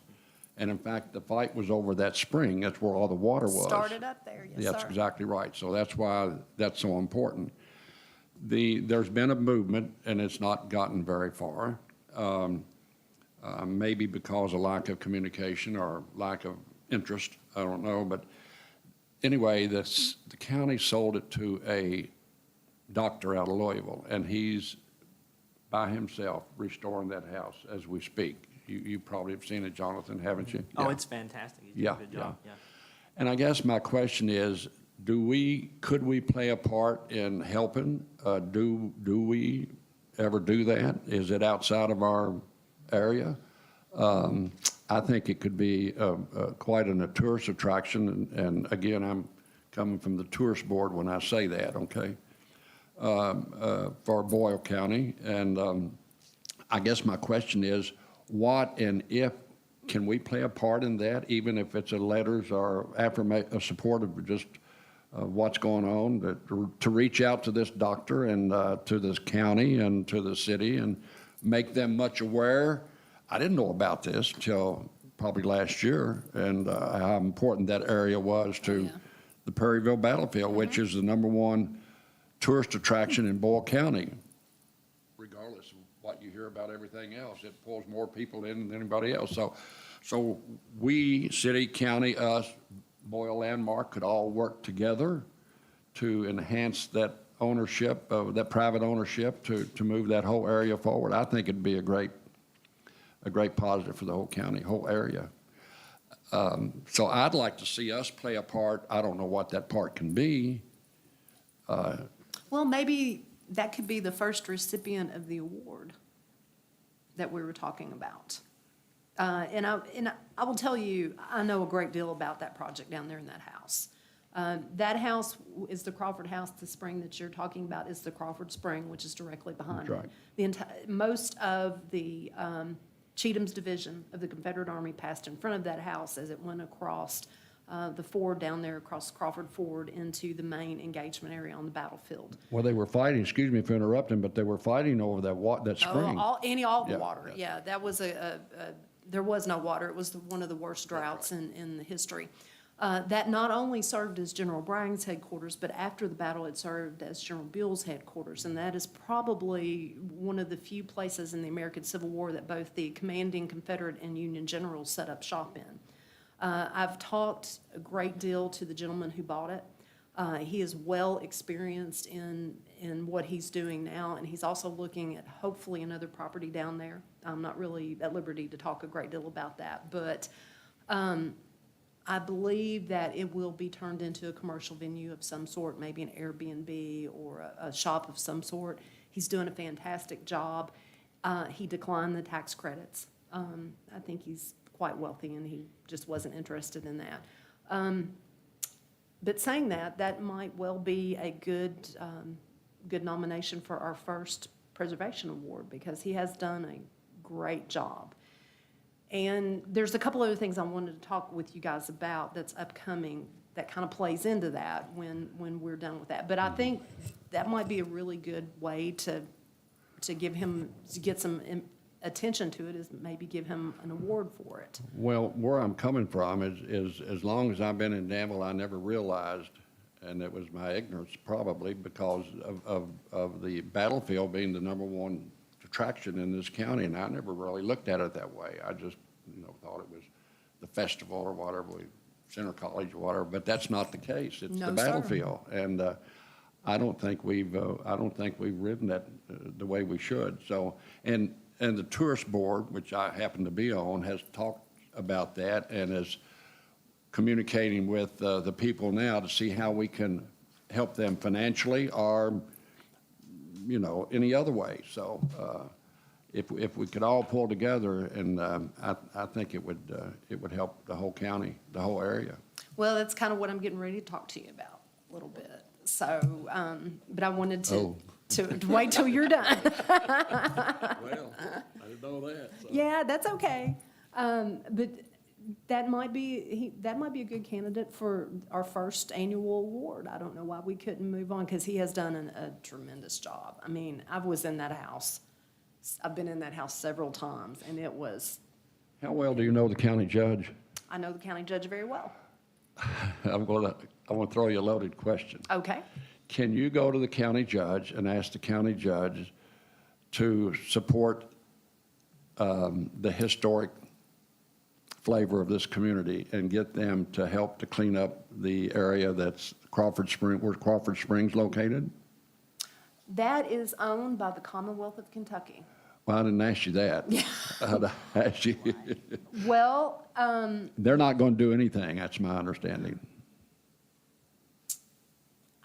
And in fact, the fight was over that spring. That's where all the water was. Started up there, yes, That's sir. exactly right. So that's why that's so important. There's been a movement, and it's not gotten very far, maybe because of lack of communication or lack of interest, I don't know. But anyway, the county sold it to a doctor out of Louisville, and he's by himself restoring that house as we speak. You probably have seen it, Jonathan, haven't you? Oh, Yeah. it's fantastic. You did Yeah, a good job, yeah. And I guess my question is, could we play a part in helping? Do we ever do that? Is it outside of our area? I think it could be quite a tourist attraction, and again, I'm coming from the tourist board when I say that, okay? For Boyle County, and I guess my question is, what and if, can we play a part in that, even if it's a letters or a support of just what's going on, to reach out to this doctor and to this county and to the city and make them much aware? I didn't know about this until probably last year, and how important that area was to the Perryville Battlefield, which is the #1 tourist attraction in Boyle County. Regardless of what you hear about everything else, it pulls more people in than anybody else. So we, city, county, us, Boyle Landmark, could all work together to enhance that ownership, that private ownership, to move that whole area forward. I think it'd be a great positive for the whole county, whole area. So I'd like to see us play a part. I don't know what that part can be. Well, maybe that could be the first recipient of the award that we were talking about. And I will tell you, I know a great deal about that project down there in that house. That house is the Crawford House. The spring that you're talking about is the Crawford Spring, which is directly behind That's it. Most of the Cheatham's division of the Confederate Army passed in front of that house as it went across the ford down there, across Crawford Ford, into the main engagement area on the battlefield. Well, they were fighting, excuse me for interrupting, but they were fighting over that spring. All the Yeah, water, yeah, that was there was no water. It was one of the worst droughts in the history. That not only served as General Bragg's headquarters, but after the battle, it served as General Beall's headquarters. And that is probably one of the few places in the American Civil War that both the commanding Confederate and Union generals set up shop in. I've talked a great deal to the gentleman who bought it. He is well experienced in what he's doing now, and he's also looking at hopefully another property down there. I'm not really at liberty to talk a great deal about that, but I believe that it will be turned into a commercial venue of some sort, maybe an Airbnb or a shop of some sort. He's doing a fantastic job. He declined the tax credits. I think he's quite wealthy, and he just wasn't interested in that. But saying that, that might well be a good nomination for our first Preservation Award because he has done a great job. And there's a couple other things I wanted to talk with you guys about that's upcoming that kind of plays into that when we're done with that. But I think that might be a really good way to give him, to get some attention to it, is maybe give him an award for it. Well, where I'm coming from is as long as I've been in Danville, I never realized, and it was my ignorance probably, because of the battlefield being the number one attraction in this county, and I never really looked at it that way. I just, thought it was the festival or whatever, Center College or whatever, but that's not the case. It's No, the sir. battlefield, and I don't think we've ridden that the way we should. So, and the tourist board, which I happen to be on, has talked about that and is communicating with the people now to see how we can help them financially or, any other way. So if we could all pull together, and I think it would help the whole county, the whole area. Well, that's kind of what I'm getting ready to talk to you about a little bit. So, but I wanted Oh. to wait till you're done. Well, I didn't know that. Yeah, that's okay. But that might be a good candidate for our first annual award. I don't know why we couldn't move on, because he has done a tremendous job. I mean, I've been in that house several times, and it was, How well do you know the county judge? I know the county judge very well. I want to throw you a loaded question. Okay. Can you go to the county judge and ask the county judge to support the historic flavor of this community and get them to help to clean up the area that's where Crawford Springs located? That is owned by the Commonwealth of Kentucky. Well, I didn't ask you that. I'd ask you. Well, They're not going to do anything, that's my understanding.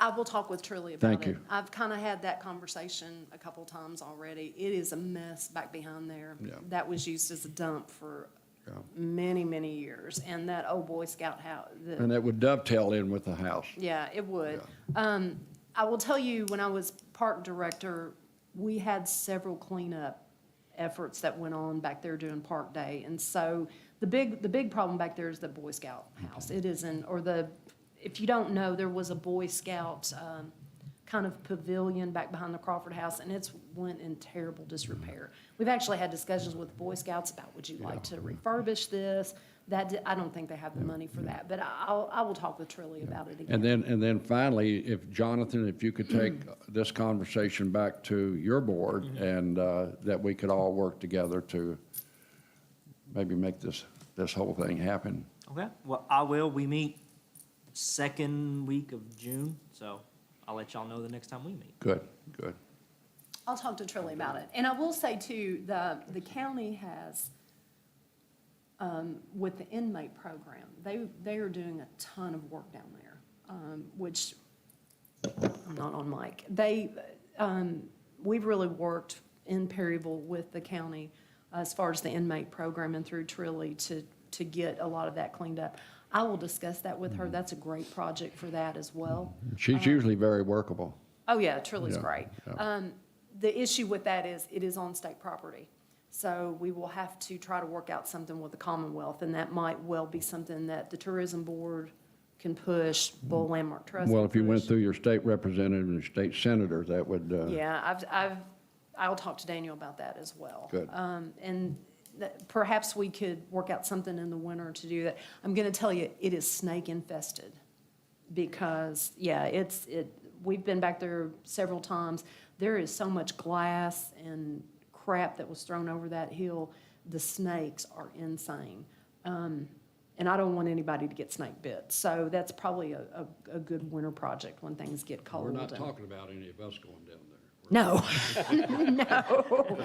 I will talk with Trilly about it. Thank you. I've kind of had that conversation a couple times already. It is a mess back behind there. Yeah. That was used as a dump for Yeah. many, many years. And that old Boy Scout house, And that would dovetail in with the house. yeah, it would. I will tell you, when I was park director, we had several cleanup efforts that went on back there during Park Day. And so the big problem back there is the Boy Scout house. It isn't, if you don't know, there was a Boy Scout kind of pavilion back behind the Crawford House, and it's went in terrible disrepair. We've actually had discussions with Boy Scouts about, would you like to refurbish this? I don't think they have the money for that, but I will talk with Trilly about it again. And then finally, if you could take this conversation back to your board, and that we could all work together to maybe make this whole thing happen. Okay, well, I will. We meet second week of June, so I'll let y'all know the next time we meet. Good. I'll talk to Trilly about it. And I will say too, the county has, with the inmate program, they are doing a ton of work down there, which, I'm not on mic. We've really worked in Perryville with the county as far as the inmate program and through Trilly to get a lot of that cleaned up. I will discuss that with her. That's a great project for that as well. She's usually very workable. Oh, yeah, Trilly's Yeah, great. yeah. The issue with that is it is on state property. So we will have to try to work out something with the Commonwealth, and that might well be something that the Tourism Board can push, Bull Landmark Trust. Well, can if you went push. through your state representative and state senator, that would, Yeah, I'll talk to Daniel about that as well. Good. And perhaps we could work out something in the winter to do that. I'm gonna tell you, it is snake infested because, yeah, we've been back there several times. There is so much glass and crap that was thrown over that hill. The snakes are insane. And I don't want anybody to get snake bit. So that's probably a good winter project when things get cold. we're not and- talking about any of us going down there. No, no.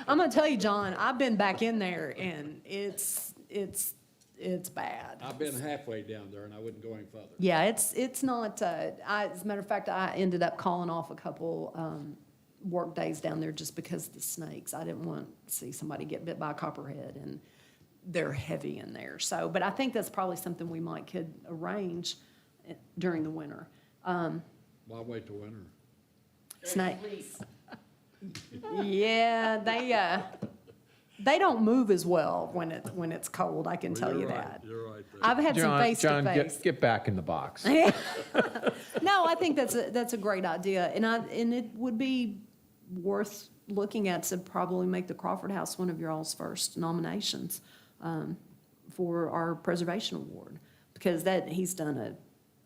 I'm gonna tell you, John, I've been back in there and it's bad. I've been halfway down there and I wouldn't go any further. Yeah, it's not, as a matter of fact, I ended up calling off a couple, work days down there just because of the snakes. I didn't want to see somebody get bit by a copperhead, and they're heavy in there. So, but I think that's probably something we could arrange during the winter. Why wait till winter? Snakes. Yeah, they don't move as well when it's cold, I can tell you You're right, that. You're right there. I've had some John, face-to-face. get back in the box. No, I think that's a great idea, and it would be worth looking at to probably make the Crawford House one of your all's first nominations for our preservation award, because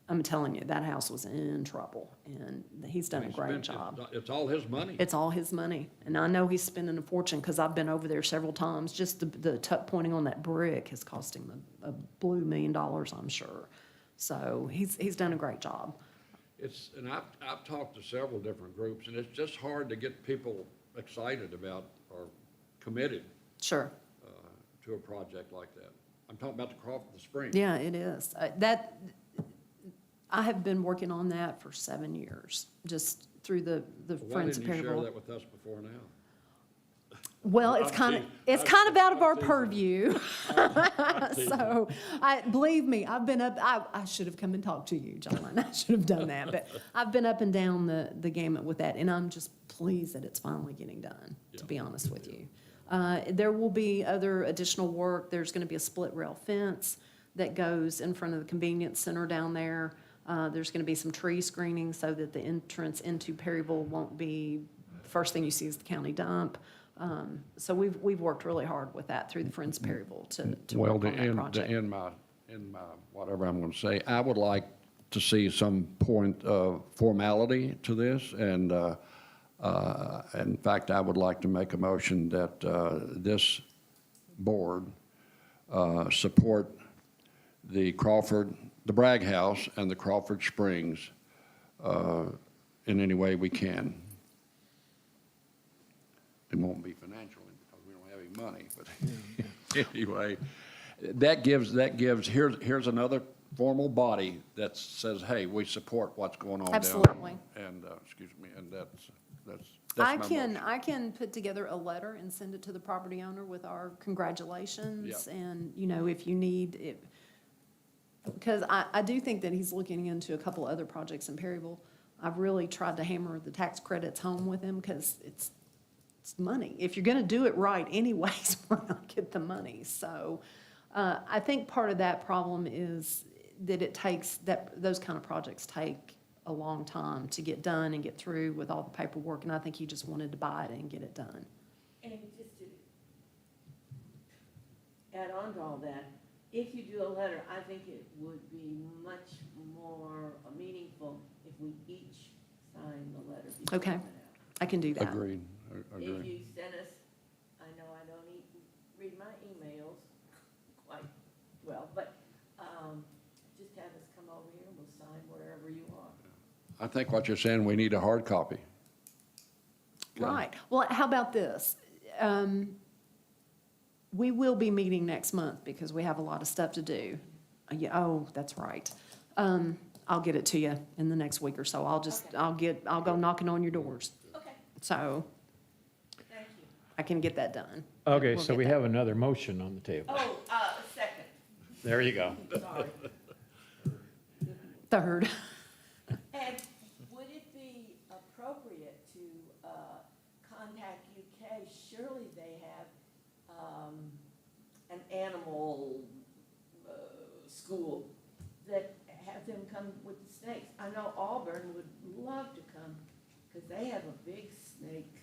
I'm telling you, that house was in trouble, and he's done a He great spent- job. It's all his money. It's all his money, and I know he's spending a fortune, because I've been over there several times. Just the tuck pointing on that brick has cost him a blue $1 million, I'm sure. So he's done a great job. And I've talked to several different groups, and it's just hard to get people excited about or committed Sure. to a project like that. I'm talking about the Springs. Yeah, it is. I have been working on that for 7 years, just through the Why Friends of didn't you share Perryville. that with us before now? Well, it's kind of out of our purview. So, believe me, I've been up, I should have come and talked to you, John. I should have done that, but I've been up and down the gamut with that, and I'm just pleased that it's finally getting done, to be honest with you. There will be other additional work. There's gonna be a split rail fence that goes in front of the convenience center down there. There's gonna be some tree screening so that the entrance into Perryville won't be, the first thing you see is the county dump. So we've worked really hard with that through the Friends of Perryville to Well, work to on that end, project. to end my, whatever I'm going to say, I would like to see some point of formality to this, and in fact, I would like to make a motion that this board support the Bragg House and the Crawford Springs in any way we can. It won't be financially because we don't have any money, but anyway, here's another formal body that says, hey, we support what's going on down there. Absolutely. And, excuse me, and that's my motion. I can put together a letter and send it to the property owner with our congratulations, Yep. and, if you need it. Because I do think that he's looking into a couple other projects in Perryville. I've really tried to hammer the tax credits home with him, because it's money. If you're gonna do it right anyways, why not get the money? So, I think part of that problem is that those kind of projects take a long time to get done and get through with all the paperwork, and I think he just wanted to buy it and get it done. And just to add on to all that, if you do a letter, I think it would be much more meaningful if we each sign the letter before Okay. it went out. I can do that. Agreed, If agreed. you send us, I know I don't read my emails quite well, but just have us come over here and we'll sign wherever you are. I think what you're saying, we need a hard copy. Okay. Right. Well, how about this? We will be meeting next month because we have a lot of stuff to do. Oh, that's right. I'll get it to you in the next week or so. I'll go knocking on your doors. Okay, So thank you. I can get that done. Okay, We'll so get we that. have another motion on the table. Oh, second, There you go. sorry. Third. And would it be appropriate to contact UK? Surely they have an animal school that have them come with the snakes. I know Auburn would love to come because they have a big snake,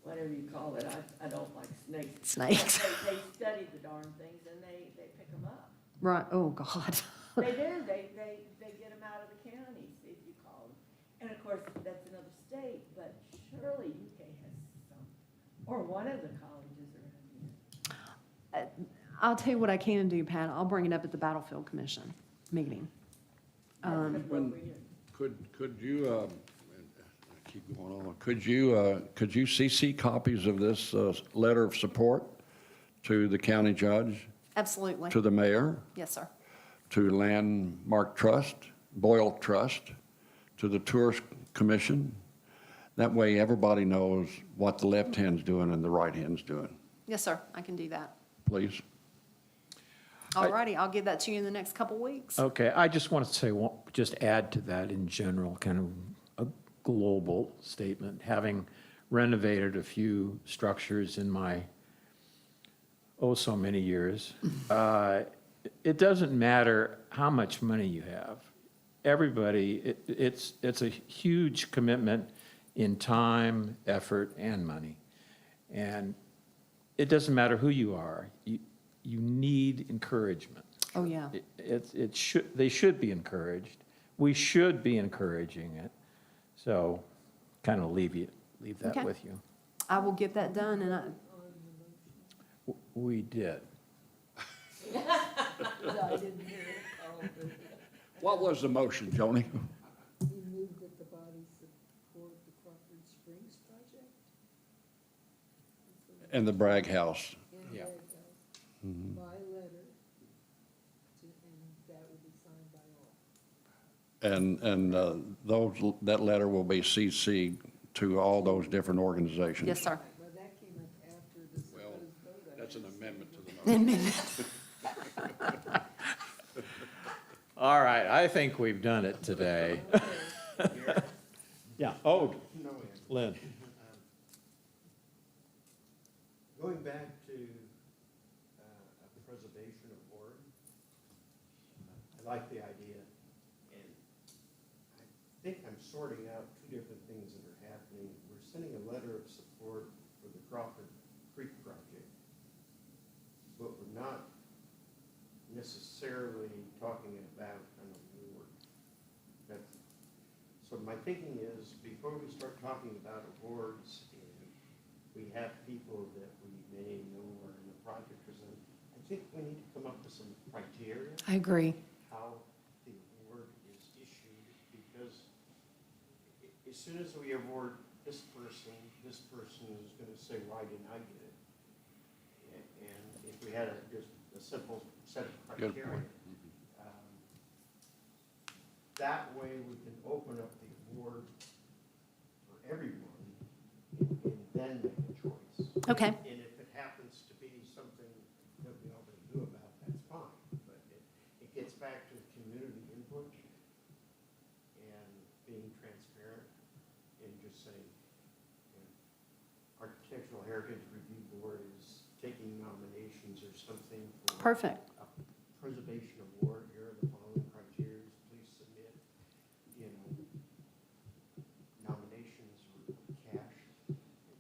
whatever you call it. I don't like snakes. Snakes. They study the darn things and they pick them up. Right. Oh, God. They do, they get them out of the counties, if you call them. And of course, that's another state, but surely UK has some, or one of the colleges around here. I'll tell you what I can do, Pat. I'll bring it up at the Battlefield Commission meeting. That's an appropriate. Could you, keep going on, could you CC copies of this letter of support to the county judge, Absolutely. to the mayor, Yes, sir. to Landmark Trust, Boyle Trust, to the Tourist Commission? That way, everybody knows what the left hand's doing and the right hand's doing. Yes, sir. I can do that. Please. All righty. I'll give that to you in the next couple weeks. Okay, I just want to say, just add to that in general, kind of a global statement, having renovated a few structures in my, oh, so many years. It doesn't matter how much money you have. Everybody, it's a huge commitment in time, effort, and money. And it doesn't matter who you are. You need encouragement. Oh, yeah. They should be encouraged. We should be encouraging it. So kind of leave that Okay. with you. I will get that done, and We did. I didn't hear it called, but What was the motion, Joni? we moved that the body support the Crawford Springs project. And the Bragg House. And Yeah. Bragg House, by letter, and that will be signed by all. That letter will be CC'd to all those different organizations. yes, sir. Well, that came up after the supposed vote. That's an amendment to the motion. All right, I think we've done it today. Yeah, oh, No, Ann. Lynn. Going back to a preservation of board, I like the idea, and I think I'm sorting out two different things that are happening. We're sending a letter of support for the Crawford Creek project, but we're not necessarily talking about an award. So my thinking is, before we start talking about awards, and we have people that we may know are in the project or something, I think we need to come up with some criteria I agree. how the award is issued, because as soon as we award this person is gonna say, why didn't I get it? And if we had just a simple set of Good criteria, point. that way we can open up the award for everyone and then make a choice. Okay. And if it happens to be something that we already knew about, that's fine. But it gets back to community input and being transparent and just saying, you know, Architectural Heritage Review Board is taking nominations or something for Perfect. a preservation award. Here are the following criteria. Please submit, you know, nominations or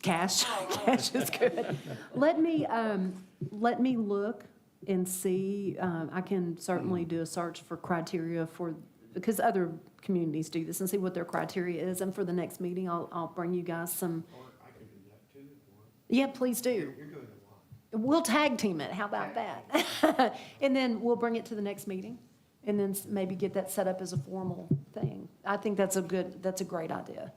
cash. Cash is good. Let me look and see, I can certainly do a search for criteria for, because other communities do this, and see what their criteria is, and for the next meeting, I'll bring you guys some, Or I can do that too if you want. yeah, please do. You're doing a lot. We'll tag team it, how about that? And then we'll bring it to the next meeting, and then maybe get that set up as a formal thing. I think that's a great idea,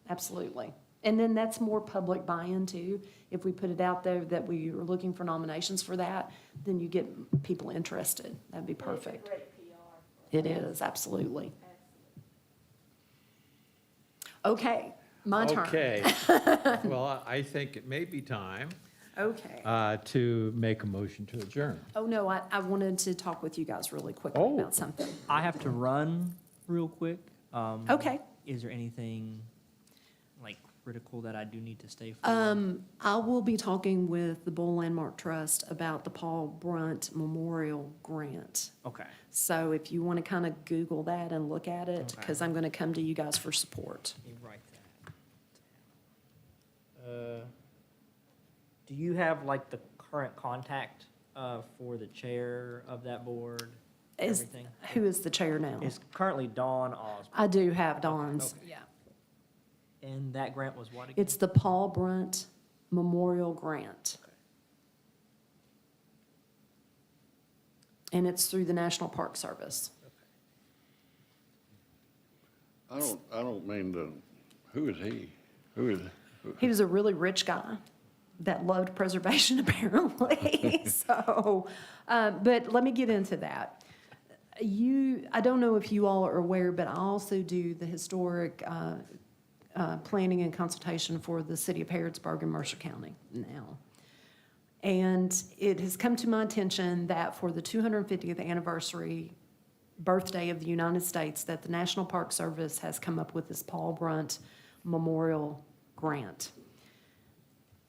absolutely. And then that's more public buy-in too. If we put it out there that we are looking for nominations for that, then you get people interested. That'd be perfect. It's a great PR. It is, absolutely. Okay, my turn. Okay. Well, I think it may be time Okay. to make a motion to adjourn. Oh, no, I wanted to talk with you guys really quickly Oh. about something. I have to run real quick. Okay. Is there anything like critical that I do need to stay for? I will be talking with the Bull Landmark Trust about the Paul Brunt Memorial Grant. Okay. So if you want to kind of Google that and look at it, Okay. because I'm going to come to you guys for support. Let me write that. Do you have like the current contact for the chair of that board? Is, Everything? who is the chair now? It's currently Dawn Osborne. I do have Dawn's, okay. yeah. And that grant was what again? It's the Paul Brunt Memorial Grant. Okay. And it's through the National Park Service. I don't mean to, who is he? Who is? He was a really rich guy that loved preservation, apparently. So, but let me get into that. I don't know if you all are aware, but I also do the historic planning and consultation for the city of Harrodsburg and Mercer County now. And it has come to my attention that for the 250th anniversary birthday of the United States, that the National Park Service has come up with this Paul Brunt Memorial Grant.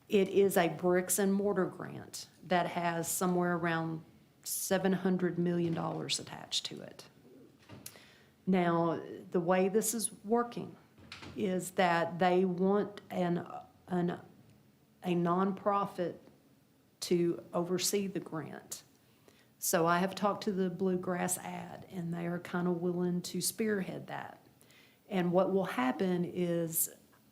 It is a bricks and mortar grant that has somewhere around $700 million attached to it. Now, the way this is working is that they want a nonprofit to oversee the grant. So I have talked to the Bluegrass Ad, and they are kind of willing to spearhead that. And what will happen is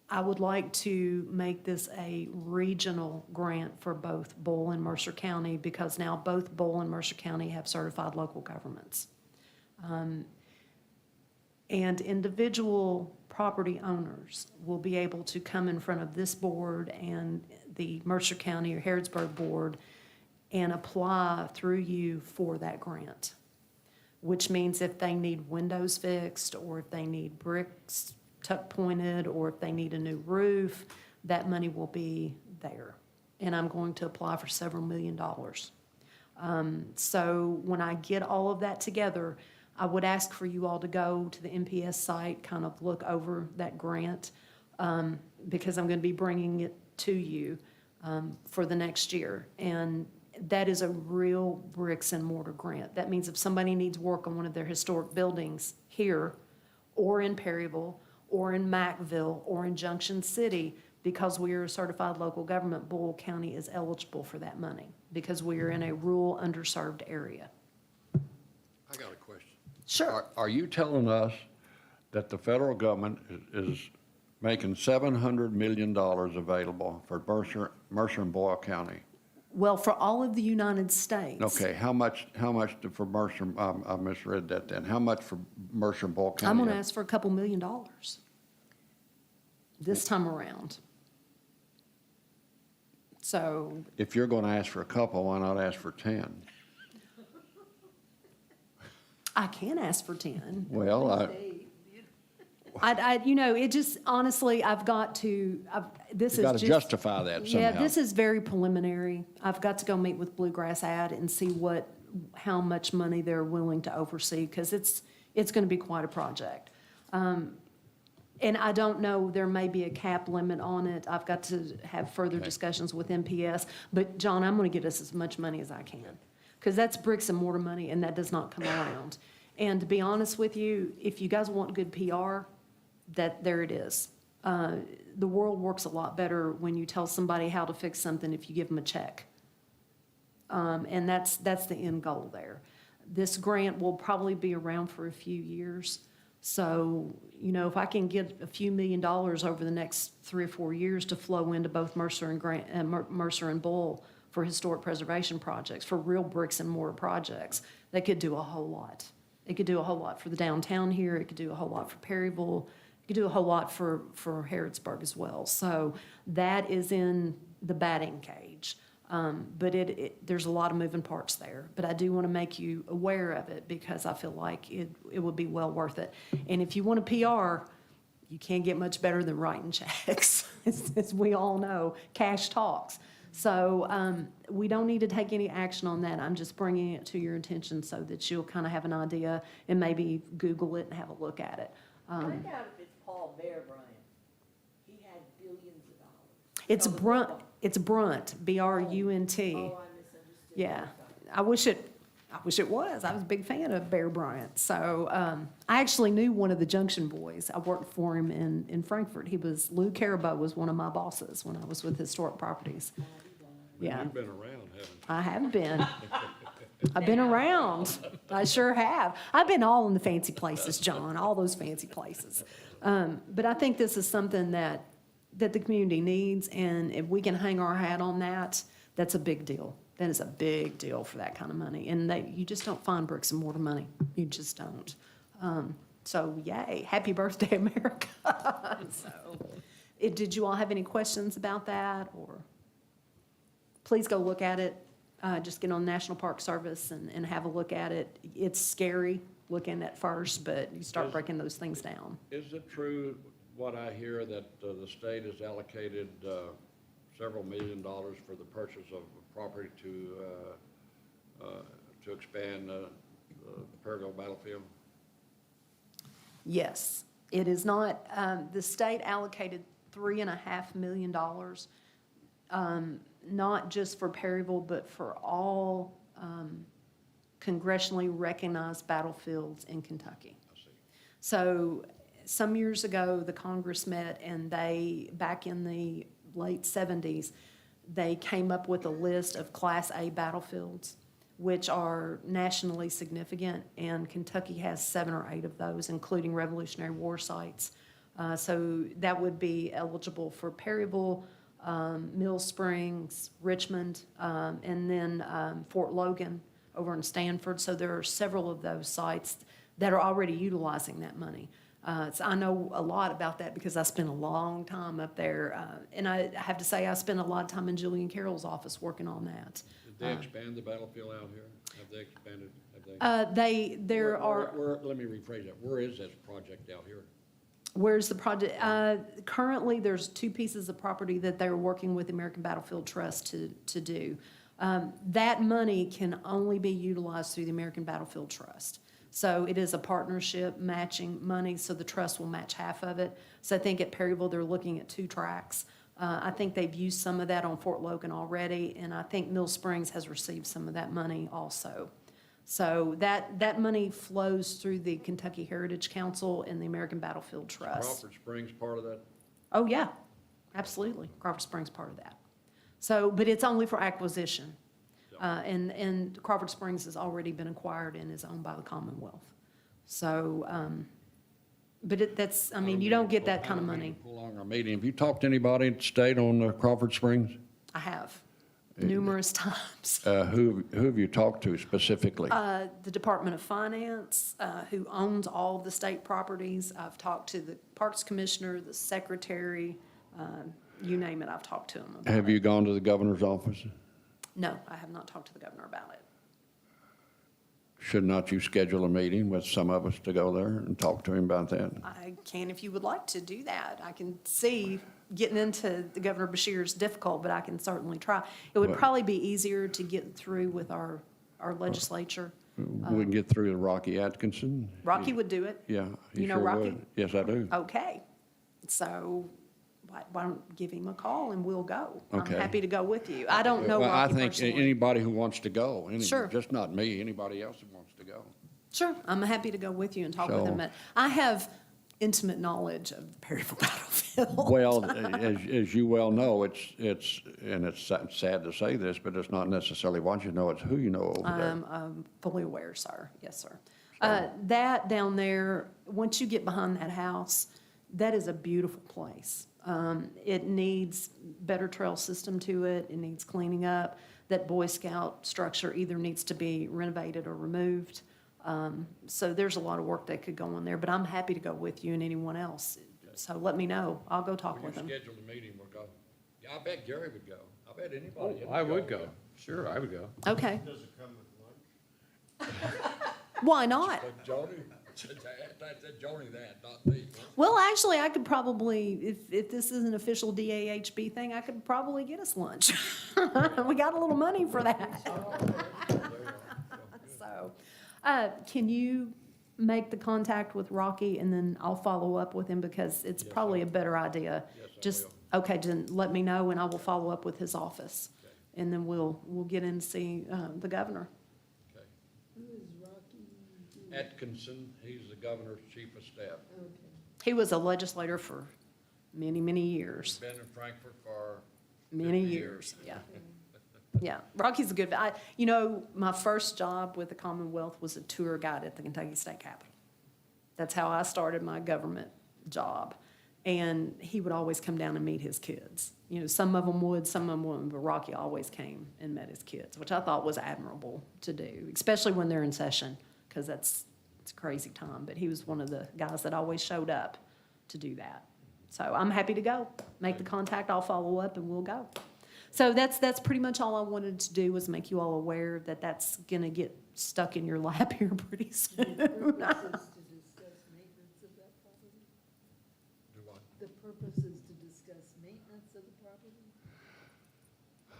I would like to make this a regional grant for both Bull and Mercer County, because now both Bull and Mercer County have certified local governments. And individual property owners will be able to come in front of this board and the Mercer County or Harrodsburg board and apply through you for that grant. Which means if they need windows fixed, or if they need bricks tuck pointed, or if they need a new roof, that money will be there. And I'm going to apply for several $million. So when I get all of that together, I would ask for you all to go to the MPS site, kind of look over that grant, because I'm going to be bringing it to you for the next year. And that is a real bricks and mortar grant. That means if somebody needs work on one of their historic buildings here, or in Perryville, or in Mackville, or in Junction City, because we are a certified local government, Bull County is eligible for that money, because we are in a rural, underserved area. I got a question. Sure. Are you telling us that the federal government is making $700 million available for Mercer and Boyle County? Well, for all of the United States. Okay, how much for Mercer, I misread that then. How much for Mercer and Boyle County? I'm going to ask for a couple $1 million this time around. So, If you're going to ask for a couple, why not ask for 10? I can ask for 10. Well, It just, honestly, I've got to, this is you got to just. justify that somehow. Yeah, this is very preliminary. I've got to go meet with Bluegrass Ad and see how much money they're willing to oversee, because it's going to be quite a project. And I don't know, there may be a cap limit on it. I've got to have further Okay. discussions with MPS. But, John, I'm going to get us as much money as I can, because that's bricks and mortar money, and that does not come around. And to be honest with you, if you guys want good PR, there it is. The world works a lot better when you tell somebody how to fix something if you give them a check. And that's the end goal there. This grant will probably be around for a few years. So, if I can get a few $1 million over the next 3 or 4 years to flow into both Mercer and Bull for historic preservation projects, for real bricks and mortar projects, they could do a whole lot. It could do a whole lot for the downtown here. It could do a whole lot for Perryville. It could do a whole lot for Harrodsburg as well. So that is in the batting cage. But there's a lot of moving parts there. But I do want to make you aware of it, because I feel like it would be well worth it. And if you want a PR, you can't get much better than writing checks, as we all know. Cash talks. So we don't need to take any action on that. I'm just bringing it to your attention so that you'll kind of have an idea and maybe Google it and have a look at it. Find out if it's Paul Bear Bryant. He had billions of dollars. It's Oh, the Brunt. football. It's Brunt. Brunt. Oh, I misunderstood. Yeah, I wish it was. I was a big fan of Bear Bryant. So I actually knew one of the Junction boys. I worked for him in Frankfurt. Lou Carabo was one of my bosses when I was with Historic Properties. Yeah. You've been around, haven't you? I have been. I've been around. I sure have. I've been all in the fancy places, John, all those fancy places. But I think this is something that the community needs, and if we can hang our hat on that, that's a big deal. That is a big deal for that kind of money. And you just don't find bricks and mortar money. You just don't. So yay, happy birthday, America. Did you all have any questions about that, or? Please go look at it. Just get on National Park Service and have a look at it. It's scary looking at first, but you start breaking those things down. Is it true, what I hear, that the state has allocated several $1 million for the purchase of property to expand the Perryville battlefield? Yes, it is not, the state allocated $3.5 million not just for Perryville, but for all congressionally recognized battlefields in Kentucky. So some years ago, the Congress met and they, back in the late 70s, they came up with a list of Class A battlefields, which are nationally significant, and Kentucky has 7 or 8 of those, including Revolutionary War sites. So that would be eligible for Perryville, Mill Springs, Richmond, and then Fort Logan over in Stanford. So there are several of those sites that are already utilizing that money. So I know a lot about that because I spent a long time up there. And I have to say, I spent a lot of time in Julian Carroll's office working on that. Did they expand the battlefield out here? Have they expanded? Have they? Let me rephrase that. Where is this project out here? Where's the project? Currently, there's 2 pieces of property that they're working with the American Battlefield Trust to do. That money can only be utilized through the American Battlefield Trust. So it is a partnership matching money, so the trust will match half of it. So I think at Perryville, they're looking at 2 tracks. I think they've used some of that on Fort Logan already, and I think Mill Springs has received some of that money also. So that money flows through the Kentucky Heritage Council and the American Battlefield Trust. Crawford Springs part of that? Oh, yeah, absolutely. Crawford Springs part of that. So, but it's only for acquisition. And Crawford Springs has already been acquired and is owned by the Commonwealth. So, but that's, I mean, you don't get that kind of money. Prolong our meeting. Have you talked to anybody at the state on Crawford Springs? I have, numerous times. Who have you talked to specifically? The Department of Finance, who owns all of the state properties. I've talked to the Parks Commissioner, the Secretary, you name it, I've talked to them about Have it. you gone to the governor's office? No, I have not talked to the governor about it. Should not you schedule a meeting with some of us to go there and talk to him about that? I can if you would like to do that. I can see getting into the Governor Bashir's difficult, but I can certainly try. It would Well- probably be easier to get through with our legislature. We can get through to Rocky Atkinson. Rocky would do it. Yeah, he You know sure Rocky? would. Yes, I do. Okay. So why don't give him a call and we'll go. Okay. I'm happy to go with you. I don't know Well, I Rocky think personally. anybody who wants to go, Sure. just not me, anybody else who wants to go. Sure, I'm happy to go with you and talk with So- him. But I have intimate knowledge of the Perryville battlefield. Well, as you well know, it's sad to say this, but it's not necessarily what you know, it's who you know over there. I'm fully aware, sir. Yes, sir. That down there, once you get behind that house, that is a beautiful place. It needs better trail system to it. It needs cleaning up. That Boy Scout structure either needs to be renovated or removed. So there's a lot of work that could go on there, but I'm happy to go with you and anyone else. So let me know. I'll go talk with them. Schedule a meeting, we'll go. Yeah, I bet Gary would go. I bet Oh, anybody. I would go. Sure, I would go. Okay. Does it come with lunch? Why not? Joni, I said Joni that, not me. Well, actually, I could probably, if this is an official DAHB thing, I could probably get us lunch. We got a little money for that. So, can you make the contact with Rocky and then I'll follow up with him because it's probably a better idea. Yes, I Just, will. okay, then let me know and I will follow up with his office. And then we'll get in and see, the governor. Okay. Who is Rocky? Atkinson, he's the governor's chief of staff. Okay. He was a legislator for many, many years. Been in Frankfurt for Many 50 years, yeah. Yeah, Rocky's a good, my first job with the Commonwealth was a tour guide at the Kentucky State Capitol. That's how I started my government job. And he would always come down and meet his kids. You know, some of them would, some of them wouldn't, but Rocky always came and met his kids, which I thought was admirable to do, especially when they're in session, because it's a crazy time. But he was one of the guys that always showed up to do that. So I'm happy to go. Make the contact, I'll follow up, and we'll go. So that's pretty much all I wanted to do was make you all aware that that's gonna get stuck in your lap here pretty soon. The purpose is to discuss maintenance of that property? Do what? The purpose is to discuss maintenance of the property?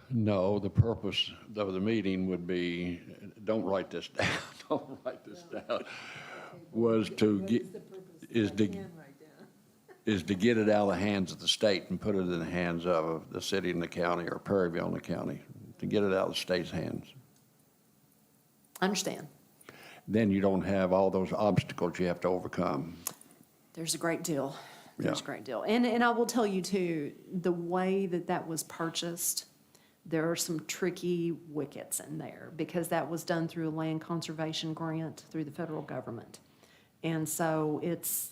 No, the purpose of the meeting would be, don't write this down, don't write this down, was to What get, is the purpose? is I to, can write down. is to get it out of the hands of the state and put it in the hands of the city and the county or Perryville and the county, to get it out of the state's hands. Understand. Then you don't have all those obstacles you have to overcome. There's a great deal. There's a Yeah. great deal. And I will tell you too, the way that that was purchased, there are some tricky wickets in there because that was done through a land conservation grant through the federal government. And so it's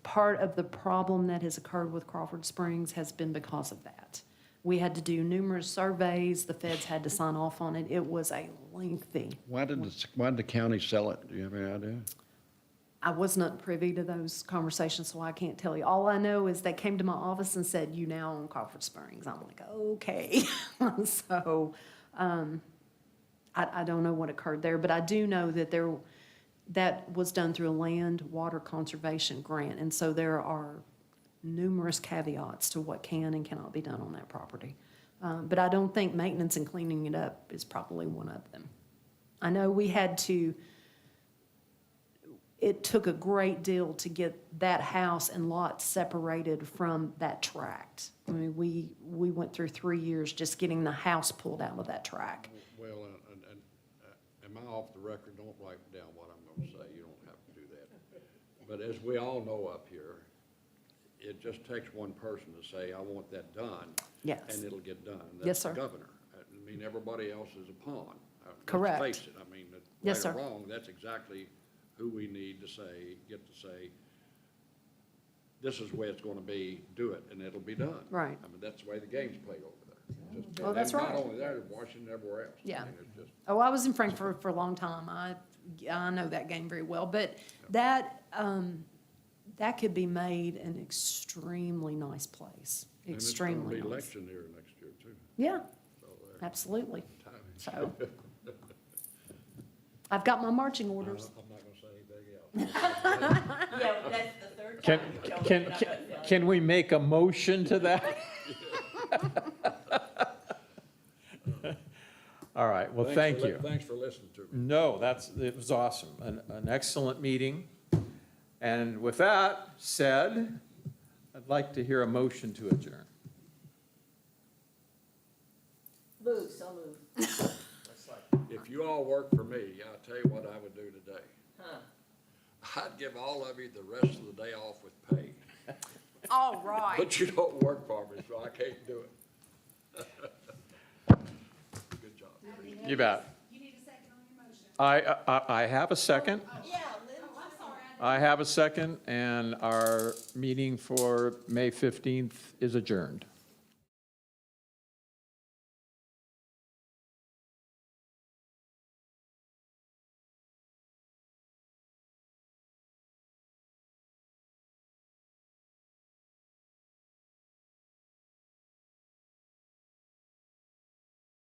part of the problem that has occurred with Crawford Springs has been because of that. We had to do numerous surveys, the feds had to sign off on it. It was a lengthy. Why did the county sell it? Do you have any idea? I was not privy to those conversations, so I can't tell you. All I know is they came to my office and said, "You now own Crawford Springs." I'm like, okay. So, I don't know what occurred there, but I do know that that was done through a land water conservation grant. And so there are numerous caveats to what can and cannot be done on that property. But I don't think maintenance and cleaning it up is probably one of them. I know we had to, it took a great deal to get that house and lot separated from that tract. I mean, we went through 3 years just getting the house pulled out of that tract. Well, am I off the record? Don't write down what I'm going to say. You don't have to do that. But as we all know up here, it just takes one person to say, I want that done. Yes. And it'll get done. Yes, That's the sir. governor. I mean, everybody else is a pawn. Correct. Let's face it. I mean, Yes, right or sir. wrong, that's exactly who we need to say, get to say, this is the way it's going to be, do it, and it'll be done. Right. I mean, that's the way the game's played over there. Just- Well, that's and right. Not only there, Washington, everywhere else. Yeah. I mean, it's just, Oh, I was in Frankfurt for a long time. I know that game very well, but that could be made an extremely nice place, extremely And it's going to be nice. election year next year, too. Yeah, So there, absolutely. timing. So, I've got my marching I'm orders. not going to say anything else. Yeah, well, that's the third Can, time you told me can, you're not can- gonna sell it. can we make a motion to that? All right, well, thank you. Thanks for listening to me. No, it was awesome, an excellent meeting. And with that said, I'd like to hear a motion to adjourn. Move, so move. If you all work for me, I'll tell you what I would do today. Huh. I'd give all of you the rest of the day off with pay. All right. But you don't work for me, so I can't do it. Good job. You bet. You need a second on your motion. I have a second. Yeah, Lynn. Oh, I'm sorry. I have a second, and our meeting for May 15th is adjourned.